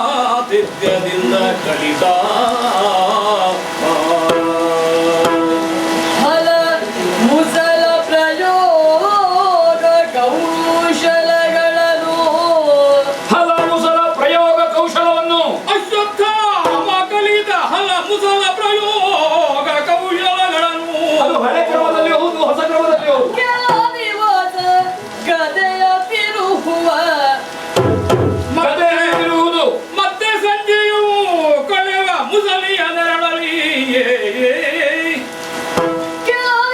ಬಲಬದನಾತಿಥ್ಯದಿಂದ ಕಲಿತ ಹಲ ಮುಸಲ ಪ್ರಯೋಗ ಕೌಶಲಗಳನ್ನು ಹಲ ಮುಸಲ ಪ್ರಯೋಗ ಕೌಶಲವನ್ನು ಅಶ್ವತ್ಥಾಮ ಕಲಿತ ಹಲ ಮುಸಲ ಪ್ರಯೋಗ ಕೌಶಲಗಳನ್ನು ಅದು ಹಳೆ ಕ್ರಮದಲ್ಲಿ ಹೌದು ಹೊಸ ಕ್ರಮದಲ್ಲಿ ಹೌದು ದಿವಸ ಗದೆಯ ತಿರುಹುವ ಮತ್ತೆ ಸಂಜೆಯು ಕಳೆವ ಮುಸಲಿಯ ನೆರಳಲಿ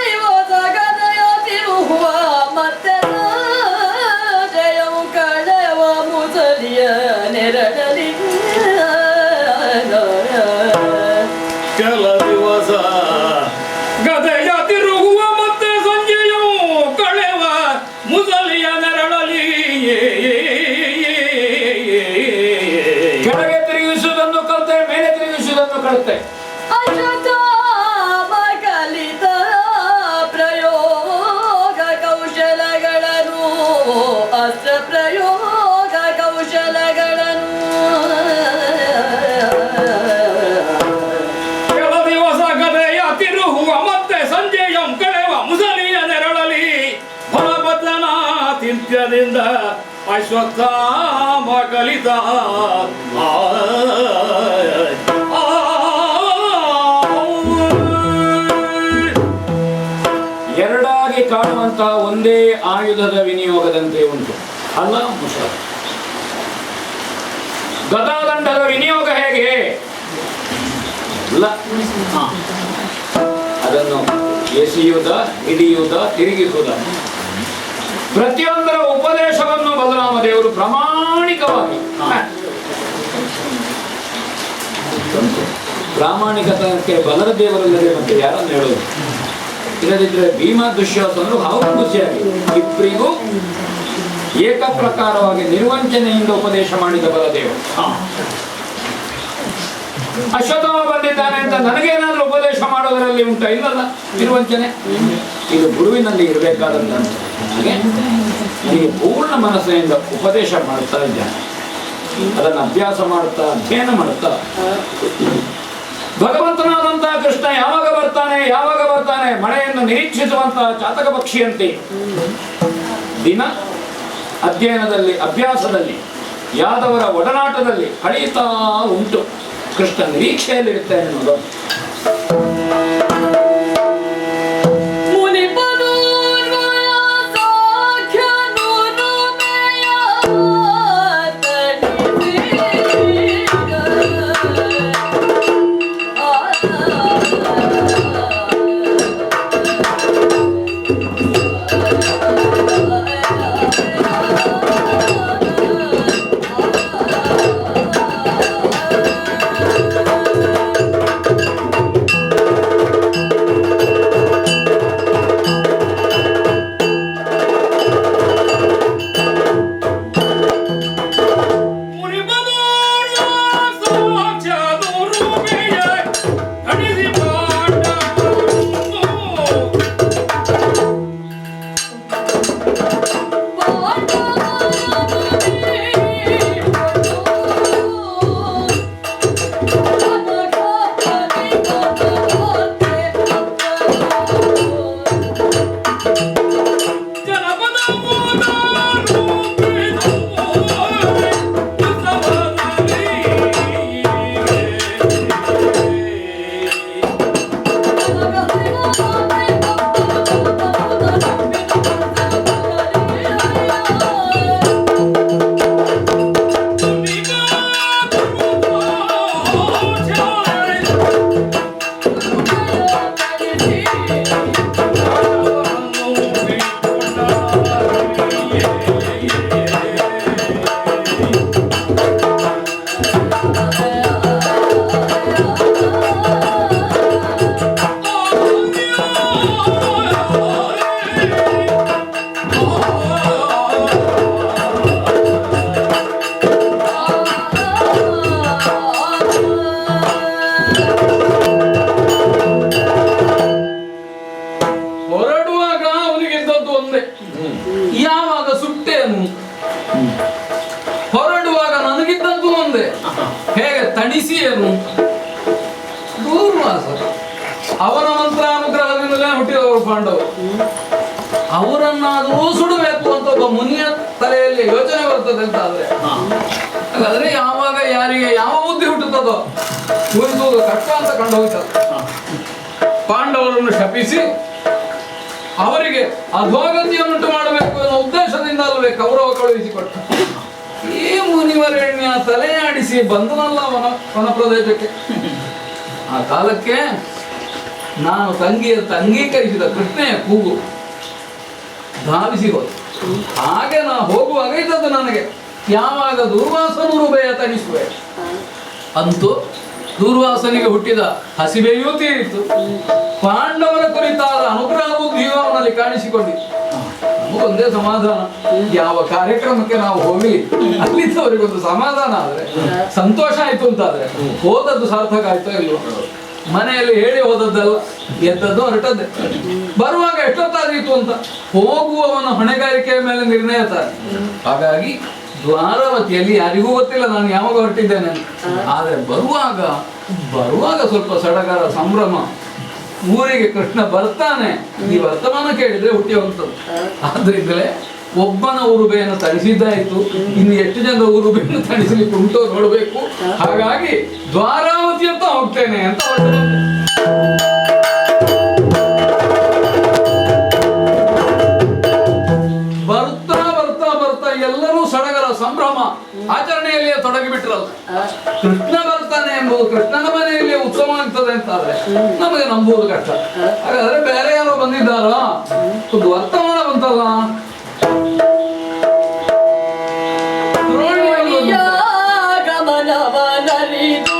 ದಿವಸ ಗದೆಯ ತಿರುಹುವ ಮತ್ತೆ ಸಂಜೆಯು ಕಳೆವ ಮುಸಲಿಯ ನೆರಳಲಿ ಕೆಲ ದಿವಸ ಗದೆಯ ತಿರುಗುವ ಮತ್ತೆ ಸಂಜೆಯು ಕಳೆವ ಮುಸಲಿಯ ನೆರಳಲಿ ಕೆಳಗೆ ತಿರುಗಿಸುವುದನ್ನು ಕಲಿತೆ ಮೇಲೆ ತಿರುಗಿಸುವುದನ್ನು ಕಲಿತೆ ಅಶ್ವತ್ಥಾಮ ಕಲಿತ ಪ್ರಯೋಗ ಕೌಶಲಗಳನ್ನು ಅಸ್ತ್ರ ಪ್ರಯೋಗ ಕೌಶಲಗಳನ್ನು ಕೆಲ ದಿವಸ ಗದೆಯ ತಿರುಗುವ ಮತ್ತೆ ಸಂಜೆಯ ಕಳೆವ ಮುಸಲಿಯ ನೆರಳಲಿ ಫಲಬದ್ಧನಾತಿಥ್ಯದಿಂದ ಅಶ್ವತ್ಥಾಮ ಕಲಿತ ಎರಡಾಗಿ ಕಾಣುವಂತಹ ಒಂದೇ ಆಯುಧದ ವಿನಿಯೋಗದಂತೆ ಉಂಟು ಅಲ್ಲ ಮುಸಲ ಗದಾದಂಡದ ವಿನಿಯೋಗ ಹೇಗೆ ಅದನ್ನು ಎಸೆಯುವುದ ಹಿಡಿಯುವುದ ತಿರುಗಿಸುವುದ ಪ್ರತಿಯೊಂದರ ಉಪದೇಶವನ್ನು ಬಲರಾಮ ದೇವರು ಪ್ರಾಮಾಣಿಕವಾಗಿ ಪ್ರಾಮಾಣಿಕತೆ ಬಲರ ದೇವರಲ್ಲದೆ ಮತ್ತೆ ಯಾರನ್ನು ಹೇಳೋದು ಇಲ್ಲದಿದ್ರೆ ಭೀಮ ದುಶ್ಯಾಸನರು ಹಾಗೂ ಖುಷಿಯಾಗಿ ಇಬ್ಬರಿಗೂ ಏಕ ಪ್ರಕಾರವಾಗಿ ನಿರ್ವಂಚನೆಯಿಂದ ಉಪದೇಶ ಮಾಡಿದ ಬಲದೇವರು ಅಶ್ವತ್ಥಾಮ ಬಂದಿದ್ದಾನೆ ಅಂತ ನನಗೇನಾದ್ರೂ ಉಪದೇಶ ಮಾಡೋದರಲ್ಲಿ ಉಂಟ ಇಲ್ಲಲ್ಲ ನಿರ್ವಂಚನೆ ಇದು ಗುರುವಿನಲ್ಲಿ ಇರಬೇಕಾದಂತ ಹಾಗೆ ನನಗೆ ಪೂರ್ಣ ಮನಸ್ಸಿನಿಂದ ಉಪದೇಶ ಮಾಡ್ತಾ ಇದ್ದಾನೆ ಅದನ್ನು ಅಭ್ಯಾಸ ಮಾಡ್ತಾ ಅಧ್ಯಯನ ಮಾಡ್ತಾ ಭಗವಂತನಾದಂತಹ ಕೃಷ್ಣ ಯಾವಾಗ ಬರ್ತಾನೆ ಮಳೆಯನ್ನು ನಿರೀಕ್ಷಿಸುವಂತಹ ಚಾತಕ ಪಕ್ಷಿಯಂತೆ ದಿನ ಅಧ್ಯಯನದಲ್ಲಿ ಅಭ್ಯಾಸದಲ್ಲಿ ಯಾದವರ ಒಡನಾಟದಲ್ಲಿ ಕಳೆಯುತ್ತಾ ಉಂಟು ಕೃಷ್ಣ ನಿರೀಕ್ಷೆಯಲ್ಲಿರುತ್ತೇನೆ ಅನ್ನೋದು ಅನಿಸಿ ಏನು ದೂರ್ವಾಸ ಅವನ ಮಂತ್ರಾನುಗ್ರಹದಿಂದಲೇ ಹುಟ್ಟಿದವರು ಪಾಂಡವರು. ಅವರನ್ನಾದರೂ ಸುಡಬೇಕು ಅಂತ ಒಬ್ಬ ಮುನಿಯ ತಲೆಯಲ್ಲಿ ಯೋಚನೆ ಬರ್ತದೆ ಅಂತ ಹಾಗಾದ್ರೆ ಯಾವಾಗ ಯಾರಿಗೆ ಯಾವ ಬುದ್ಧಿ ಹುಟ್ಟುತ್ತದೋ ಉಳಿಸುವುದು ಕಷ್ಟ ಅಂತ ಕಂಡು ಹೋಗ್ತದೆ. ಪಾಂಡವರನ್ನು ಶಪಿಸಿ ಅವರಿಗೆ ಅಧೋಗತಿಯನ್ನುಂಟು ಮಾಡಬೇಕು ಅನ್ನೋ ಉದ್ದೇಶದಿಂದ ಅಲ್ಲವೇ ಕೌರವ ಕಳುಹಿಸಿಕೊಟ್ಟ. ಈ ಮುನಿವರೇಣ್ಯ ತಲೆಯಾಡಿಸಿ ಬಂದನಲ್ಲ ವನ ಪ್ರದೇಶಕ್ಕೆ. ಆ ಕಾಲಕ್ಕೆ ನಾನು ಅಂಗೀಕರಿಸಿದ ಕೃಷ್ಣೆಯ ಕೂಗು ಧಾವಿಸಿ ಹೋದ. ಹಾಗೆ ನಾ ಹೋಗುವಾಗ ಇದ್ದದ್ದು ನನಗೆ ಯಾವಾಗ ದುರ್ವಾಸನೂರು ಭಯ ತಣಿಸುವೆ ಅಂತೂ ದೂರ್ವಾಸನಿಗೆ ಹುಟ್ಟಿದ ಹಸಿವೆಯೂ ತೀರಿತು. ಪಾಂಡವರ ಕುರಿತಾದ ಅನುಗ್ರಹ ಬುದ್ಧಿಯೂ ಅವನಲ್ಲಿ ಕಾಣಿಸಿಕೊಂಡಿತ್ತು. ನಮಗೊಂದೇ ಸಮಾಧಾನ, ಯಾವ ಕಾರ್ಯಕ್ರಮಕ್ಕೆ ನಾವು ಹೋಗಿ ಅಲ್ಲಿದ್ದವರಿಗೊಂದು ಸಮಾಧಾನ ಆದ್ರೆ ಸಂತೋಷ ಆಯ್ತು ಅಂತಾದ್ರೆ ಹೋದದ್ದು ಸಾರ್ಥಕ ಆಯ್ತೋ ಇಲ್ವೋ. ಮನೆಯಲ್ಲಿ ಹೇಳಿ ಹೋದದ್ದಲ್ಲ, ಎದ್ದದ್ದು ಹೊರಟದ್ದೆ. ಬರುವಾಗ ಎಷ್ಟೊತ್ತಾದೀತು ಅಂತ ಹೋಗುವವನ ಹೊಣೆಗಾರಿಕೆಯ ಮೇಲೆ ನಿರ್ಣಯ ತಾರೆ. ಹಾಗಾಗಿ ದ್ವಾರಾವತಿಯಲ್ಲಿ ಯಾರಿಗೂ ಗೊತ್ತಿಲ್ಲ ನಾನು ಯಾವಾಗ ಹೊರಟಿದ್ದೇನೆ ಅಂತ. ಆದ್ರೆ ಬರುವಾಗ ಸ್ವಲ್ಪ ಸಡಗರ ಸಂಭ್ರಮ. ಊರಿಗೆ ಕೃಷ್ಣ ಬರ್ತಾನೆ ಈ ವರ್ತಮಾನ ಕೇಳಿದ್ರೆ ಹುಟ್ಟಿ ಹೋಗ್ತದೆ. ಆದ್ರಿಂದಲೇ ಒಬ್ಬನ ಉರುಬೆಯನ್ನು ತಣಿಸಿದ್ದಾಯ್ತು, ಇನ್ನು ಎಷ್ಟು ಜನ ಉರುಬೆಯನ್ನು ತಣಿಸಲಿಕ್ಕೆ ಉಂಟು ನೋಡ್ಬೇಕು. ಹಾಗಾಗಿ ದ್ವಾರಾವತಿ ಅಂತ ಹೋಗ್ತೇನೆ ಅಂತ ಹೊರಟು. ಬರ್ತಾ ಬರ್ತಾ ಬರ್ತಾ ಎಲ್ಲರೂ ಸಡಗರ ಸಂಭ್ರಮ ಆಚರಣೆಯಲ್ಲಿಯೇ ತೊಡಗಿಬಿಟ್ರಲ್ಲ. ಕೃಷ್ಣ ಬರ್ತಾನೆ ಎಂಬುದು ಕೃಷ್ಣನ ಮನೆಯಲ್ಲಿ ಉತ್ಸವ ಆಗ್ತದೆ ಅಂತಾದ್ರೆ ನಮಗೆ ನಂಬುವುದು ಕಷ್ಟ. ಹಾಗಾದ್ರೆ ಬೇರೆ ಯಾರೋ ಬಂದಿದ್ದಾರ, ಒಂದು ವರ್ತಮಾನ ಬಂತಲ್ಲ. ಗಮನವನರಿದು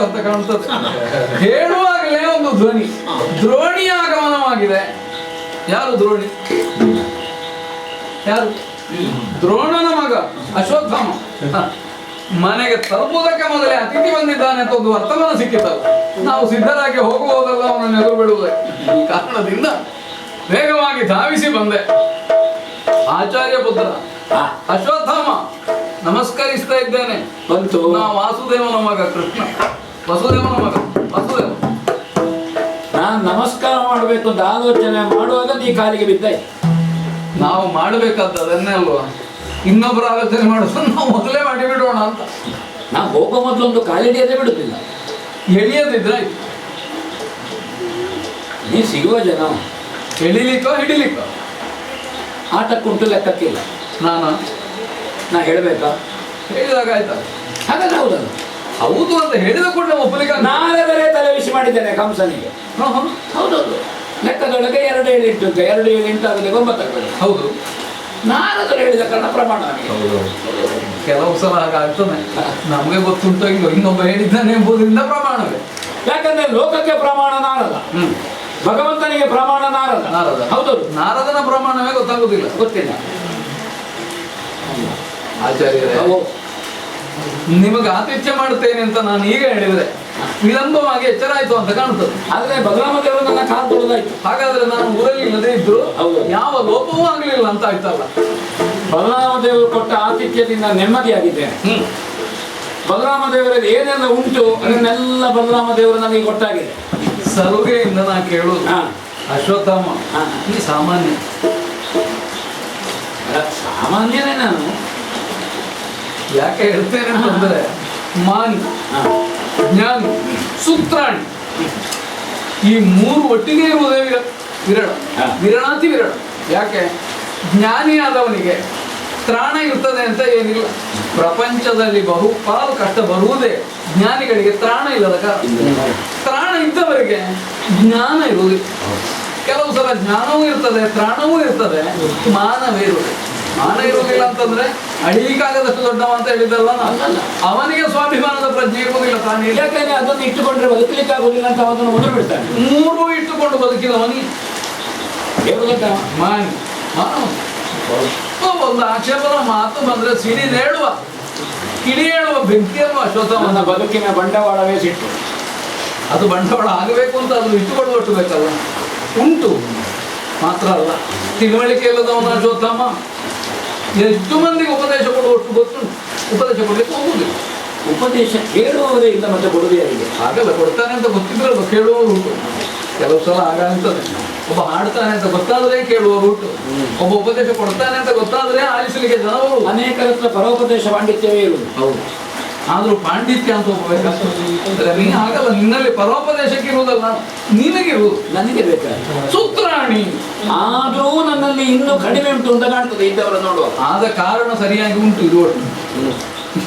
ಅಂತ ಕಾಣ್ತದೆ. ಹೇಳುವಾಗಲೇ ಒಂದು ಧ್ವನಿ, ದ್ರೋಣಿ ಆಗಮನವಾಗಿದೆ. ಯಾರು ದ್ರೋಣಿ? ಯಾರು? ದ್ರೋಣನ ಮಗ ಅಶ್ವತ್ಥಾಮ ಮನೆಗೆ ತಲುಪುವುದಕ್ಕೆ ಮೊದಲೇ ಅತಿಥಿ ಬಂದಿದ್ದಾನೆ ಅಂತ ಒಂದು ವರ್ತಮಾನ ಸಿಕ್ಕಿತ್ತಲ್ಲ. ನಾವು ಸಿದ್ಧರಾಗಿ ಹೋಗುವುದಲ್ಲ ಅವನನ್ನು ಎದುರು ಬಿಡುವುದೇ. ಈ ಕಾರಣದಿಂದ ವೇಗವಾಗಿ ಧಾವಿಸಿ ಬಂದೆ. ಆಚಾರ್ಯ ಪುತ್ರ ಅಶ್ವತ್ಥಾಮ ನಮಸ್ಕರಿಸ್ತಾ ಇದ್ದೇನೆ. ಬಂತು ನಾ ವಾಸುದೇವನ ಮಗ ಕೃಷ್ಣ, ವಸುದೇವನ ಮಗ ವಸುದೇವ. ನಾನು ನಮಸ್ಕಾರ ಮಾಡಬೇಕು ಅಂತ ಆಲೋಚನೆ ಮಾಡುವಾಗ ನೀ ಕಾಲಿಗೆ ಬಿದ್ದೆ. ನಾವು ಮಾಡಬೇಕಾದ ಅದನ್ನೇ ಅಲ್ವಾ, ಇನ್ನೊಬ್ಬರ ಆಲೋಚನೆ ಮಾಡೋದು ನಾವು ಮೊದಲೇ ಮಾಡಿಬಿಡೋಣ ಅಂತ. ನಾವು ಹೋಗೋ ಮೊದಲೊಂದು ಕಾಲಿಡಿಯದೇ ಬಿಡುತ್ತಿಲ್ಲ. ಎಳಿಯದಿದ್ರೆ ನೀ ಸಿಗುವ ಜನ ಎಳಿಲಿಕ್ಕೋ ಹಿಡಿಲಿಕ್ಕೋ ಆಟಕ್ಕುಂಟು ಲೆಕ್ಕಕ್ಕಿಲ್ಲ. ನಾ ಹೇಳಬೇಕಾ? ಹೇಳಿದಾಗ ಆಯ್ತಲ್ಲ. ಹಾಗಾದ್ರೆ ಹೌದಲ್ಲ, ಹೌದು ಅಂತ ಹೇಳಿದ ಕೂಡ ಒಬ್ಬಲಿಗ ನಾಳೆ ಬೇರೆ ತಲೆ ಬಿಸಿ ಮಾಡಿದ್ದೇನೆ ಕಂಸನಿಗೆ. ಹೌದೌದು, ಲೆಕ್ಕದೊಳಗೆ 2 7 8 2 7 8 ಆಗದೆ 9 ಆಗದೆ. ಹೌದು, ನಾರದರು ಹೇಳಿದ ಕಾರಣ ಪ್ರಮಾಣ. ಕೆಲವು ಸಲ ಹಾಗಾಗ್ತದೆ, ನಮಗೆ ಗೊತ್ತುಂಟು ಇಲ್ಲೋ ಇನ್ನೊಬ್ಬ ಹೇಳಿದ್ದಾನೆ ಎಂಬುದರಿಂದ ಪ್ರಮಾಣವೇ. ಯಾಕಂದ್ರೆ ಲೋಕಕ್ಕೆ ಪ್ರಮಾಣ ನಾರದ, ಭಗವಂತನಿಗೆ ಪ್ರಮಾಣ ನಾರದ. ಹೌದೌದು, ನಾರದನ ಪ್ರಮಾಣವೇ ಗೊತ್ತಾಗುದಿಲ್ಲ. ಗೊತ್ತಿಲ್ಲ. ಆಚಾರ್ಯರೇ, ನಿಮಗೆ ಆತಿಥ್ಯ ಮಾಡುತ್ತೇನೆ ಅಂತ ನಾನು ಈಗ ಹೇಳಿದ್ರೆ ವಿಳಂಬವಾಗಿ ಎಚ್ಚರ ಆಯ್ತು ಅಂತ ಕಾಣ್ತದೆ. ಆದ್ರೆ ಬಲರಾಮ ದೇವರು ನನ್ನ ಕಾಲು ತೊಳೆದಾಯ್ತು. ಹಾಗಾದ್ರೆ ನಾನು ಊರಲ್ಲಿ ಇಲ್ಲದೆ ಇದ್ರು ಹೌದು. ಯಾವ ಲೋಪವೂ ಆಗ್ಲಿಲ್ಲ ಅಂತ ಆಯ್ತಲ್ಲ. ಬಲರಾಮ ದೇವರು ಕೊಟ್ಟ ಆತಿಥ್ಯದಿಂದ ನೆಮ್ಮದಿಯಾಗಿದ್ದೇನೆ. ಬಲರಾಮ ದೇವರಲ್ಲಿ ಏನೆಲ್ಲ ಉಂಟು ಅದನ್ನೆಲ್ಲ ಬಲರಾಮ ದೇವರು ನನಗೆ ಕೊಟ್ಟಾಗಿದೆ. ಸಲುಗೆಯಿಂದ ನಾ ಕೇಳುದು, ಅಶ್ವತ್ಥಾಮ ಈ ಸಾಮಾನ್ಯ ಸಾಮಾನ್ಯನೇ ನಾನು. ಯಾಕೆ ಹೇಳ್ತೇನೆ ಅಂತಂದ್ರೆ ಮಾನಿ, ಜ್ಞಾನಿ, ಸೂತ್ರಾಣಿ ಈ ಮೂರು ಒಟ್ಟಿಗೆ ಇರುವುದೇ ವಿರಳ, ವಿರಳಾತಿ ವಿರಳ. ಯಾಕೆ? ಜ್ಞಾನಿಯಾದವನಿಗೆ ತ್ರಾಣ ಇರ್ತದೆ ಅಂತ ಏನಿಲ್ಲ. ಪ್ರಪಂಚದಲ್ಲಿ ಬಹುಪಾಲು ಕಷ್ಟ ಬರುವುದೇ ಜ್ಞಾನಿಗಳಿಗೆ ತ್ರಾಣ ಇಲ್ಲದ ಕಾರಣ. ತ್ರಾಣ ಇದ್ದವರಿಗೆ ಜ್ಞಾನ ಇರುವುದಿಲ್ಲ. ಕೆಲವು ಸಲ ಜ್ಞಾನವೂ ಇರ್ತದೆ, ತ್ರಾಣವೂ ಇರ್ತದೆ, ಮಾನವೇ ಇರುವುದಿಲ್ಲ. ಮಾನ ಇರುವುದಿಲ್ಲ ಅಂತಂದ್ರೆ ಅಡೀಕಾಗದಷ್ಟು ದೊಡ್ಡವ ಅಂತ ಹೇಳಿದಲ್ಲ ನಾನು. ಅವನಿಗೆ ಸ್ವಾಭಿಮಾನದ ಪ್ರಜ್ಞೆ ಇರುವುದಿಲ್ಲ. ತಾನೇ ಯಾಕಂದ್ರೆ ಅದನ್ನು ಇಟ್ಟುಕೊಂಡ್ರೆ ಬದುಕಲಿಕ್ಕೆ ಆಗುದಿಲ್ಲ ಅಂತ ಅದನ್ನು ಮೊದಲು ಬಿಡ್ತಾನೆ. ಮೂರು ಇಟ್ಟುಕೊಂಡು ಬದುಕಿದವನಿ ಮಾನಿ ಮಾನವ. ಒಂದು ಆಕ್ಷೇಪದ ಮಾತು ಬಂದ್ರೆ ಸಿಡಿ ನೇಳುವ ಕಿಡಿ ಹೇಳುವ ಬೆಂಕಿಯನ್ನು ಅಶ್ವತ್ಥಾಮನ ಬದುಕಿನ ಬಂಡವಾಳವೇ ಸಿಟ್ಟು. ಅದು ಬಂಡವಾಳ ಆಗಬೇಕು ಅಂತ ಅದು ಇಟ್ಟುಕೊಳ್ಳುವಷ್ಟು ಬೇಕಲ್ಲ. ಉಂಟು ಮಾತ್ರ ಅಲ್ಲ, ತಿಳುವಳಿಕೆ ಇಲ್ಲದವನ ಅಶ್ವತ್ಥಾಮ ಎಷ್ಟು ಮಂದಿಗೆ ಉಪದೇಶ ಕೊಡುವಷ್ಟು ಗೊತ್ತುಂಟು, ಉಪದೇಶ ಕೊಡ್ಲಿಕ್ಕೆ ಹೋಗುದಿಲ್ಲ. ಉಪದೇಶ ಕೇಳುವವರೇ ಇಲ್ಲ, ಮತ್ತೆ ಕೊಡುಗೆಯಾಗಿದೆ. ಹಾಗಲ್ಲ, ಕೊಡ್ತಾನೆ ಅಂತ ಗೊತ್ತಿದ್ರಲ್ಲ ಕೇಳುವವರು ಉಂಟು. ಕೆಲವು ಸಲ ಹಾಗಾಗ್ತದೆ. ಒಬ್ಬ ಹಾಡ್ತಾನೆ ಅಂತ ಗೊತ್ತಾದ್ರೆ ಕೇಳುವವರು ಉಂಟು, ಒಬ್ಬ ಉಪದೇಶ ಕೊಡ್ತಾನೆ ಅಂತ ಗೊತ್ತಾದ್ರೆ ಆಲಿಸಲಿಕ್ಕೆ ಜನವರು. ಅನೇಕರ ಹತ್ರ ಪರೋಪದೇಶ ಪಾಂಡಿತ್ಯವೇ ಇರುವುದು. ಹೌದು, ಆದ್ರೂ ಪಾಂಡಿತ್ಯ ಅಂತ ಒಪ್ಪಬೇಕಾಗ್ತದೆ. ನೀ ಆಗಲ್ಲ, ನಿನ್ನಲ್ಲಿ ಪರೋಪದೇಶಕ್ಕೆ ಇರುವುದಲ್ಲ, ನಿನಗಿರುವುದು. ನನಗೆ ಬೇಕಾದ ಸೂತ್ರಾಣಿ ಆದ್ರೂ ನನ್ನಲ್ಲಿ ಇನ್ನೂ ಕಡಿಮೆ ಉಂಟು ಅಂತ ಕಾಣ್ತದೆ ಇದ್ದವರ ನೋಡುವ. ಆದ ಕಾರಣ ಸರಿಯಾಗಿ ಉಂಟು ಇರುವಷ್ಟು.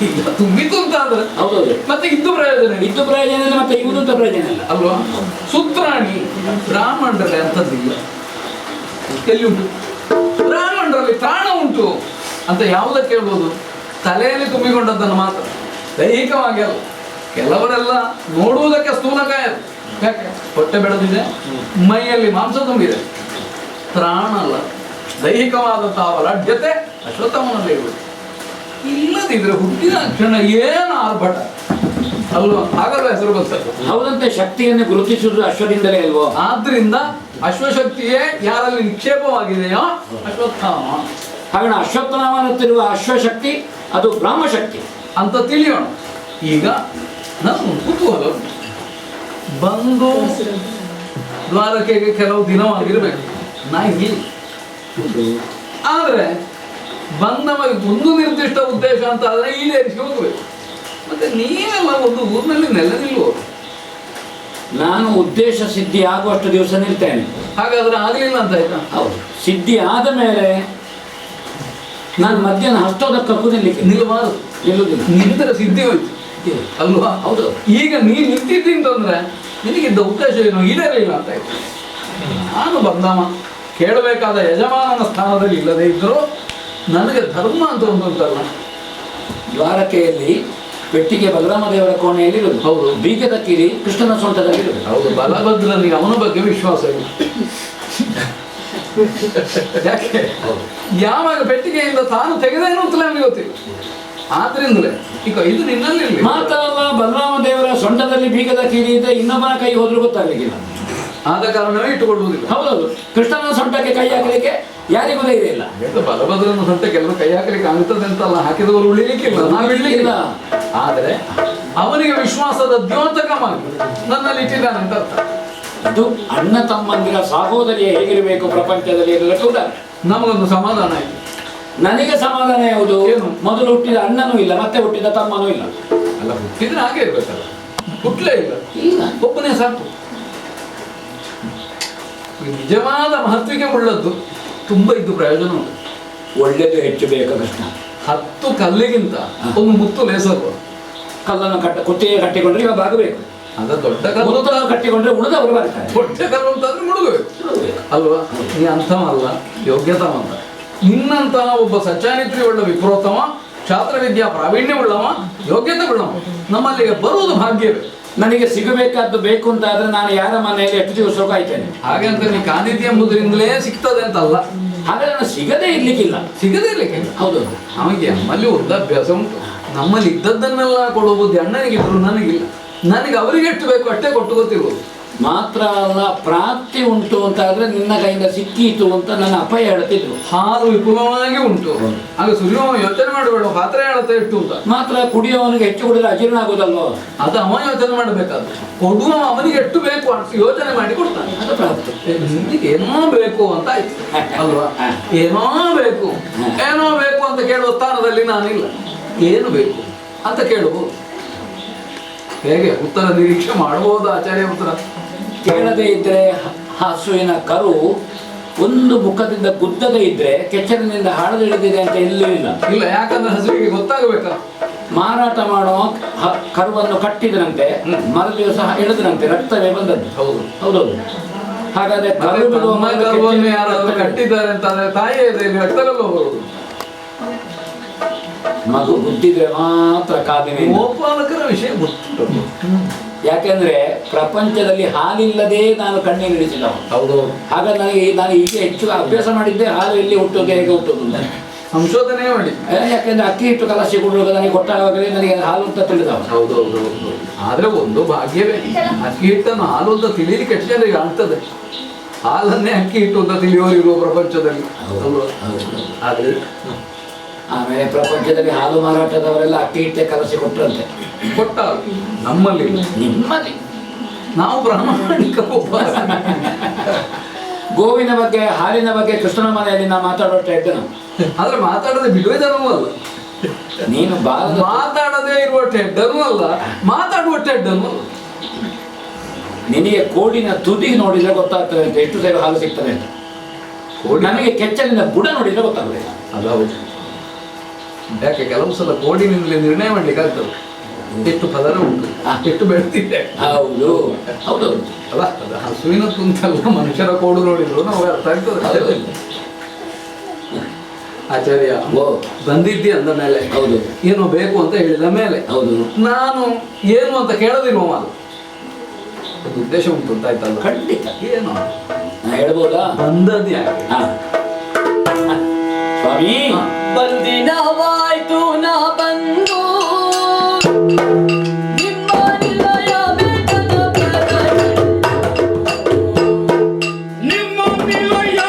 ಈಗ ತುಂಬಿತು ಅಂತ ಆದ್ರೆ ಹೌದೌದು, ಮತ್ತೆ ಇದ್ದು ಪ್ರಯೋಜನ, ಇದ್ದು ಪ್ರಯೋಜನ ಇಲ್ಲ, ಮತ್ತೆ ಇವುದಂತ ಪ್ರಯೋಜನ ಇಲ್ಲ ಅಲ್ವಾ? ಸೂತ್ರಾಣಿ ಬ್ರಾಹ್ಮಣರಲ್ಲಿ ಅಂತದ್ದಿಲ್ಲ. ಎಲ್ಲಿ ಉಂಟು? ಬ್ರಾಹ್ಮಣರಲ್ಲಿ ತ್ರಾಣ ಉಂಟು ಅಂತ ಯಾವುದಕ್ಕೆ ಹೇಳ್ಬೋದು? ತಲೆಯಲ್ಲಿ ತುಂಬಿಕೊಂಡದ್ದನ್ನು ಮಾತ್ರ, ದೈಹಿಕವಾಗಿ ಅಲ್ಲ. ಕೆಲವರೆಲ್ಲ ನೋಡುವುದಕ್ಕೆ ಸ್ಥೂಲಕಾಯ, ಯಾಕೆ? ಹೊಟ್ಟೆ ಬೆಳೆದಿದೆ, ಮೈಯಲ್ಲಿ ಮಾಂಸ ತುಂಬಿದೆ, ತ್ರಾಣ ಅಲ್ಲ. ದೈಹಿಕವಾದಂತಹ ಲಢ್ಯತೆ ಅಶ್ವತ್ಥಾಮನಲ್ಲಿ ಇರುವುದು. ಇಲ್ಲದಿದ್ರೆ ಹುಟ್ಟಿದ ಕ್ಷಣ ಏನು ಆರ್ಭಟ ಅಲ್ವಾ? ಹಾಗಲ್ಲ ಹೆಸರು ಬರ್ತದೆ. ಹೌದಂತೆ, ಶಕ್ತಿಯನ್ನು ಗುರುತಿಸುವುದು ಅಶ್ವದಿಂದಲೇ ಅಲ್ವೋ? ಆದ್ರಿಂದ ಅಶ್ವಶಕ್ತಿಯೇ ಯಾರಲ್ಲಿ ನಿಕ್ಷೇಪವಾಗಿದೆಯೋ ಅಶ್ವತ್ಥಾಮ. ಹಾಗೆ ಅಶ್ವತ್ಥನಾಮನತ್ತಿರುವ ಅಶ್ವಶಕ್ತಿ ಅದು ಬ್ರಹ್ಮಶಕ್ತಿ ಅಂತ ತಿಳಿಯೋಣ. ಈಗ ನಾನು ಕುತೂಹಲ ಉಂಟು. ಬಂದು ದ್ವಾರಕೆಗೆ ಕೆಲವು ದಿನವಾಗಿರ್ಬೇಕು, ನಾ ಇಲ್ಲಿ. ಆದ್ರೆ ಬಂದವ ಒಂದು ನಿರ್ದಿಷ್ಟ ಉದ್ದೇಶ ಅಂತ ಆದ್ರೆ ಈಡೇರಿಸಿ ಹೋಗ್ಬೇಕು. ಮತ್ತೆ ನೀವೆಲ್ಲ ಒಂದು ಊರಿನಲ್ಲಿ ನೆಲೆ ನಿಲ್ಲುವರು. ನಾನು ಉದ್ದೇಶ ಸಿದ್ಧಿ ಆಗುವಷ್ಟು ದಿವಸ ನಿಲ್ತೇನೆ. ಹಾಗಾದ್ರೆ ಆಗ್ಲಿಲ್ಲ ಅಂತ ಆಯ್ತಾ? ಹೌದು, ಸಿದ್ಧಿ ಆದ ಮೇಲೆ ನಾನು ಮಧ್ಯಾಹ್ನ ಹಸ್ತೋದಕ್ಕೂ ನಿಲ್ಲಬಾರದು. ನಿಲ್ಲುವುದಿಲ್ಲ. ನಿಂತರ ಸಿದ್ಧಿ ಹೋಯ್ತು ಅಲ್ವಾ? ಹೌದು. ಈಗ ನೀ ನಿಂತಿದ್ದಿ ಅಂತಂದ್ರೆ ನಿನಗಿದ್ದ ಉದ್ದೇಶ ಏನು ಈಡೇರಲಿಲ್ಲ ಅಂತ ಆಯ್ತು. ನಾನು ಬಂದವ ಕೇಳಬೇಕಾದ ಯಜಮಾನನ ಸ್ಥಾನದಲ್ಲಿ ಇಲ್ಲದೆ ಇದ್ರು ನನಗೆ ಧರ್ಮ ಅಂತ ಒಂದು ಉಂಟಲ್ಲ. ದ್ವಾರಕೆಯಲ್ಲಿ ಪೆಟ್ಟಿಗೆ ಬಲರಾಮ ದೇವರ ಕೋಣೆಯಲ್ಲಿ ಇರುವುದು. ಹೌದು. ಬೀಗದ ಕಿರಿ ಕೃಷ್ಣನ ಸೊಂಟದಲ್ಲಿ ಇರುವುದು. ಹೌದು, ಬಲಭದ್ರನಿಗೆ ಅವನ ಬಗ್ಗೆ ವಿಶ್ವಾಸ ಇಲ್ಲ. ಯಾಕೆ? ಯಾವಾಗ ಪೆಟ್ಟಿಗೆಯಿಂದ ತಾನು ತೆಗೆದೇನು ಅಂತಲೇ ಅವನಿಗೆ ಗೊತ್ತಿಲ್ಲ. ಆದ್ರಿಂದಲೇ ಈಗ ಇದು ನಿನ್ನಲ್ಲಿ ಮಾತ್ರ ಅಲ್ಲ, ಬಲರಾಮ ದೇವರ ಸೊಂಟದಲ್ಲಿ ಬೀಗದ ಕಿರಿ ಇದ್ದ ಇನ್ನೊಬ್ಬನ ಕೈ ಹೋದ್ರೂ ಗೊತ್ತಾಗಲಿಕ್ಕಿಲ್ಲ. ಆದ ಕಾರಣವೇ ಇಟ್ಟುಕೊಳ್ಳುವುದಿಲ್ಲ. ಹೌದೌದು, ಕೃಷ್ಣನ ಸೊಂಟಕ್ಕೆ ಕೈ ಹಾಕಲಿಕ್ಕೆ ಯಾರಿಗೂ ಧೈರ್ಯ ಇಲ್ಲ. ಬಲಭದ್ರನ ಸೊಂಟಕ್ಕೆ ಕೆಲವರು ಕೈ ಹಾಕಲಿಕ್ಕೆ ಆಗುತ್ತದೆ ಅಂತಲ್ಲ, ಹಾಕಿದವರು ಉಳಿಲಿಕ್ಕಿಲ್ಲ, ನಾವು ಇಡ್ಲಿಕ್ಕಿಲ್ಲ. ಆದರೆ ಅವನಿಗೆ ವಿಶ್ವಾಸದ ದ್ಯೋತಕವಾಗಿ ನನ್ನಲ್ಲಿ ಇಟ್ಟಿದ್ದಾನೆ ಅಂತ ಅರ್ಥ. ಅದು ಅಣ್ಣ ತಮ್ಮಂದಿರ ಸಹೋದರಿಯ ಹೇಗಿರಬೇಕು ಪ್ರಪಂಚದಲ್ಲಿ ಇರಲಿಕ್ಕೆ ಉದಾಹರಣೆ. ನಮಗೊಂದು ಸಮಾಧಾನ ಆಯ್ತು. ನನಗೆ ಸಮಾಧಾನ ಯಾವುದು? ಏನು? ಮೊದಲು ಹುಟ್ಟಿದ ಅಣ್ಣನೂ ಇಲ್ಲ, ಮತ್ತೆ ಹುಟ್ಟಿದ ತಮ್ಮನೂ ಇಲ್ಲ. ಅಲ್ಲ, ಹುಟ್ಟಿದ್ರೆ ಹಾಗೆ ಇರ್ಬೇಕಲ್ಲ, ಹುಟ್ಟಲೇ ಇಲ್ಲ, ಒಬ್ಬನೇ ಸಾಕು. ನಿಜವಾದ ಮಹತ್ವಿಗೆ ಉಳ್ಳದ್ದು ತುಂಬ ಇದ್ದು ಪ್ರಯೋಜನ ಉಂಟು. ಒಳ್ಳೆಯದು ಹೆಚ್ಚು ಬೇಕಾ ಕೃಷ್ಣ? 10 ಕಲ್ಲಿಗಿಂತ ಒಂದು ಮುತ್ತು ಲೇಸಲ್ವ? ಕಲ್ಲನ್ನು ಕುತ್ತಿಗೆ ಕಟ್ಟಿಕೊಂಡ್ರೆ ಇವಾಗ ಆಗಬೇಕು. ಅದ ದೊಡ್ಡ ಕಲ್ಲು ಕಟ್ಟಿಕೊಂಡ್ರೆ ಉಳಿದವರು ಬರ್ತಾರೆ. ದೊಡ್ಡ ಕಲ್ಲು ಅಂತಂದ್ರೆ ಮುಳುಗಬೇಕು ಅಲ್ವಾ? ನೀ ಅಂಥವಲ್ಲ, ಯೋಗ್ಯತವಂತ. ನಿನ್ನಂತಹ ಒಬ್ಬ ಸಚ್ಚಾನಿತ್ರಿ ಉಳ್ಳ ವಿಪ್ರೋತ್ತಮ, ಛಾತ್ರವಿದ್ಯಾ ಪ್ರಾವೀಣ್ಯವುಳ್ಳವ, ಯೋಗ್ಯತೆ ಉಳ್ಳವ ನಮ್ಮಲ್ಲಿಗೆ ಬರುವುದು ಭಾಗ್ಯವೇ. ನನಗೆ ಸಿಗಬೇಕಾದ್ದು ಬೇಕು ಅಂತ ಆದ್ರೆ ನಾನು ಯಾರ ಮನೆಯಲ್ಲಿ ಎಷ್ಟು ದಿವಸ ಕಾಯ್ತೇನೆ. ಹಾಗೆ ಅಂತ ನೀ ಕಾದಿದ್ಯ ಎಂಬುದರಿಂದಲೇ ಸಿಗ್ತದೆ ಅಂತಲ್ಲ. ಹಾಗಾದ್ರೆ ನಾನು ಸಿಗದೇ ಇರ್ಲಿಕ್ಕಿಲ್ಲ. ಸಿಗದೇ ಇರ್ಲಿಕ್ಕೆ ಹೌದು. ನಮಗೆ ನಮ್ಮಲ್ಲಿ ಒಂದು ಅಭ್ಯಾಸ ಉಂಟು, ನಮ್ಮಲ್ಲಿ ಇದ್ದದ್ದನ್ನೆಲ್ಲ ಕೊಡುವ ಬುದ್ಧಿ ಅಣ್ಣನಿಗಿದ್ರು ನನಗಿಲ್ಲ. ನನಗೆ ಅವರಿಗೆ ಎಷ್ಟು ಬೇಕು ಅಷ್ಟೇ ಕೊಟ್ಟು ಗೊತ್ತಿರುವುದು. ಮಾತ್ರ ಅಲ್ಲ, ಪ್ರಾಪ್ತಿ ಉಂಟು ಅಂತ ಆದ್ರೆ ನಿನ್ನ ಕೈಯಿಂದ ಸಿಕ್ಕೀತು ಅಂತ ನನ್ನ ಅಪ್ಪ ಹೇಳ್ತಿದ್ರು. ಹಾಲು ವಿಪುಲವಾಗಿ ಉಂಟು, ಆಗ ಸುರಿಯುವ ಯೋಚನೆ ಮಾಡಬೇಡ ಪಾತ್ರೆ ಹೇಳುತ್ತೆ ಎಷ್ಟು ಅಂತ. ಮಾತ್ರ ಕುಡಿಯೋವನಿಗೆ ಹೆಚ್ಚು ಕುಡಿದ್ರೆ ಅಜೀರ್ಣ ಆಗೋದಲ್ವೋ, ಅದು ಅವ ಯೋಚನೆ ಮಾಡಬೇಕಾದ್ರೆ ಕೊಡುವ ಅವನಿಗೆ ಎಷ್ಟು ಬೇಕು ಅಂತ ಯೋಚನೆ ಮಾಡಿ ಕೊಡ್ತಾನೆ. ಅದು ಪ್ರಾಪ್ತಿ. ಹಿಂದಿಗೆ ಏನೋ ಬೇಕು ಅಂತ ಆಯ್ತು ಅಲ್ವಾ? ಏನೋ ಬೇಕು ಅಂತ ಕೇಳುವ ಸ್ಥಾನದಲ್ಲಿ ನಾನಿಲ್ಲ. ಏನು ಬೇಕು ಅಂತ ಕೇಳಬಹುದು. ಹೇಗೆ ಉತ್ತರ ನಿರೀಕ್ಷೆ ಮಾಡಬಹುದು ಆಚಾರ್ಯ ಉತ್ತರ? ಕೇಳದೇ ಇದ್ರೆ ಹಸುವಿನ ಕರು ಒಂದು ಮುಖದಿಂದ ಗುದ್ದದೇ ಇದ್ರೆ ಕೆಚ್ಚಲಿನಿಂದ ಹಾಳದು ಹಿಡಿದಿದೆ ಅಂತ ಎಲ್ಲೂ ಇಲ್ಲ. ಇಲ್ಲ, ಯಾಕಂದ್ರೆ ಹಸುವಿಗೆ ಗೊತ್ತಾಗಬೇಕ. ಮಾರಾಟ ಮಾಡೋ ಕರುವನ್ನು ಕಟ್ಟಿದ್ರಂತೆ, ಮರು ದಿವಸ ಎಳೆದ್ರಂತೆ, ರಕ್ತವೇ ಬಂದದ್ದು. ಹೌದು ಹೌದೌದು. ಹಾಗಾದ್ರೆ ಕರು ಬಿಡುವ ಕರುವನ್ನು ಯಾರಾದ್ರೂ ಕಟ್ಟಿದ್ದಾರೆ ಅಂತ ಅಂದ್ರೆ ತಾಯಿಯ ರಕ್ತವೆಲ್ಲ ಬರುವುದು. ಮಗು ಗುದ್ದಿದ್ರೆ ಮಾತ್ರ ಕಾದಿನ ಗೋಪಾಲಕರ ವಿಷಯ ಗೊತ್ತು. ಯಾಕೆಂದ್ರೆ ಪ್ರಪಂಚದಲ್ಲಿ ಹಾಲಿಲ್ಲದೆ ನಾನು ಕಣ್ಣೀರಿಡಿಸಿದವ. ಹೌದು. ಹಾಗಾಗಿ ನಾನು ಈಗ ಹೆಚ್ಚು ಅಭ್ಯಾಸ ಮಾಡಿದ್ದೆ ಹಾಲು ಎಲ್ಲಿ ಹುಟ್ಟೋದು ಹೇಗೆ ಹುಟ್ಟೋದು ಅಂತ ಸಂಶೋಧನೆ ಮಾಡಿ. ಯಾಕೆಂದ್ರೆ ಅಕ್ಕಿ ಹಿಟ್ಟು ಕಲಸಿ ಕೊಡುವಾಗ ನನಗೆ ಕೊಟ್ಟಾಗಲೇ ನನಗೆ ಹಾಲು ಅಂತ ತಿಳಿದವ. ಹೌದೌದು. ಆದ್ರೆ ಒಂದು ಭಾಗ್ಯವೇ, ಅಕ್ಕಿ ಹಿಟ್ಟನ್ನು ಹಾಲು ಅಂತ ತಿಳಿಲಿಕ್ಕೆ ಎಷ್ಟು ಜನರಿಗೆ ಆಗ್ತದೆ. ಹಾಲನ್ನೇ ಅಕ್ಕಿ ಹಿಟ್ಟು ಅಂತ ತಿಳಿಯೋರು ಇರುವ ಪ್ರಪಂಚದಲ್ಲಿ. ಆದ್ರೆ ಆಮೇಲೆ ಪ್ರಪಂಚದಲ್ಲಿ ಹಾಲು ಮಾರಾಟದವರೆಲ್ಲ ಅಕ್ಕಿ ಹಿಟ್ಟೆ ಕಲಸಿ ಕೊಟ್ಟರಂತೆ. ಕೊಟ್ಟ ನಮ್ಮಲ್ಲಿ, ನಿಮ್ಮಲ್ಲಿ ನಾವು ಪ್ರಾಮಾಣಿಕ ಗೋವಿನ ಬಗ್ಗೆ ಹಾಲಿನ ಬಗ್ಗೆ ಕೃಷ್ಣನ ಮನೆಯಲ್ಲಿ ನಾ ಮಾತಾಡೋಷ್ಟು ಹೆಡ್ಡನು. ಆದ್ರೆ ಮಾತಾಡದೆ ಬಿಡುವೆ ಜನವೂ ಅಲ್ಲ. ನೀನು ಮಾತಾಡದೆ ಇರುವ ಹೆಡ್ಡನೂ ಅಲ್ಲ, ಮಾತಾಡುವ ಹೆಡ್ಡನೂ ಅಲ್ಲ. ನಿನಗೆ ಕೋಡಿನ ತುದಿ ನೋಡಿದ್ರೆ ಗೊತ್ತಾಗ್ತದೆ ಅಂತ ಎಷ್ಟು ಸೇವೆ ಹಾಲು ಸಿಗ್ತದೆ ಅಂತ. ನನಗೆ ಕೆಚ್ಚಲಿನ ಬುಡ ನೋಡಿದ್ರೆ ಗೊತ್ತಾಗ್ತದೆ. ಅದಾವುದು. ಯಾಕೆ ಕೆಲವು ಸಲ ಕೋಡಿನಿಂದಲೇ ನಿರ್ಣಯ ಮಾಡ್ಲಿಕ್ಕೆ ಆಗ್ತದೆ ಎಷ್ಟು ಪದರ ಉಂಟು, ಎಷ್ಟು ಬೆಳೆದಿದೆ. ಹೌದು ಹೌದು ಅಲ್ಲ, ಅದು ಹಸುವಿನ ಕುಂತಲ್ಲ, ಮನುಷ್ಯರ ಕೋಡು ನೋಡಿದ್ರು ನಾವು ಅರ್ಥ ಆಗ್ತದೆ. ಆಚಾರ್ಯ ಬಂದಿದ್ದಿ ಅಂದ ಮೇಲೆ ಹೌದು ಏನೋ ಬೇಕು ಅಂತ ಹೇಳಿದ ಮೇಲೆ ಹೌದು ನಾನು ಏನು ಅಂತ ಕೇಳದಿರುವ ಮಾತು ಒಂದು ಉದ್ದೇಶ ಉಂಟು ಅಂತ ಆಯ್ತಲ್ಲ. ಖಂಡಿತ. ಏನು ನಾ ಹೇಳ್ಬೋದಾ? ಬಂದದ್ದು ಯಾಕೆ ಸ್ವಾಮಿ? ಬಂದಿನವಾಯ್ತು ನಾ ಬಂದು ನಿಮ್ಮ ನಿಲಯ ಬೇಕದ ನಿಮ್ಮ ನಿಲಯ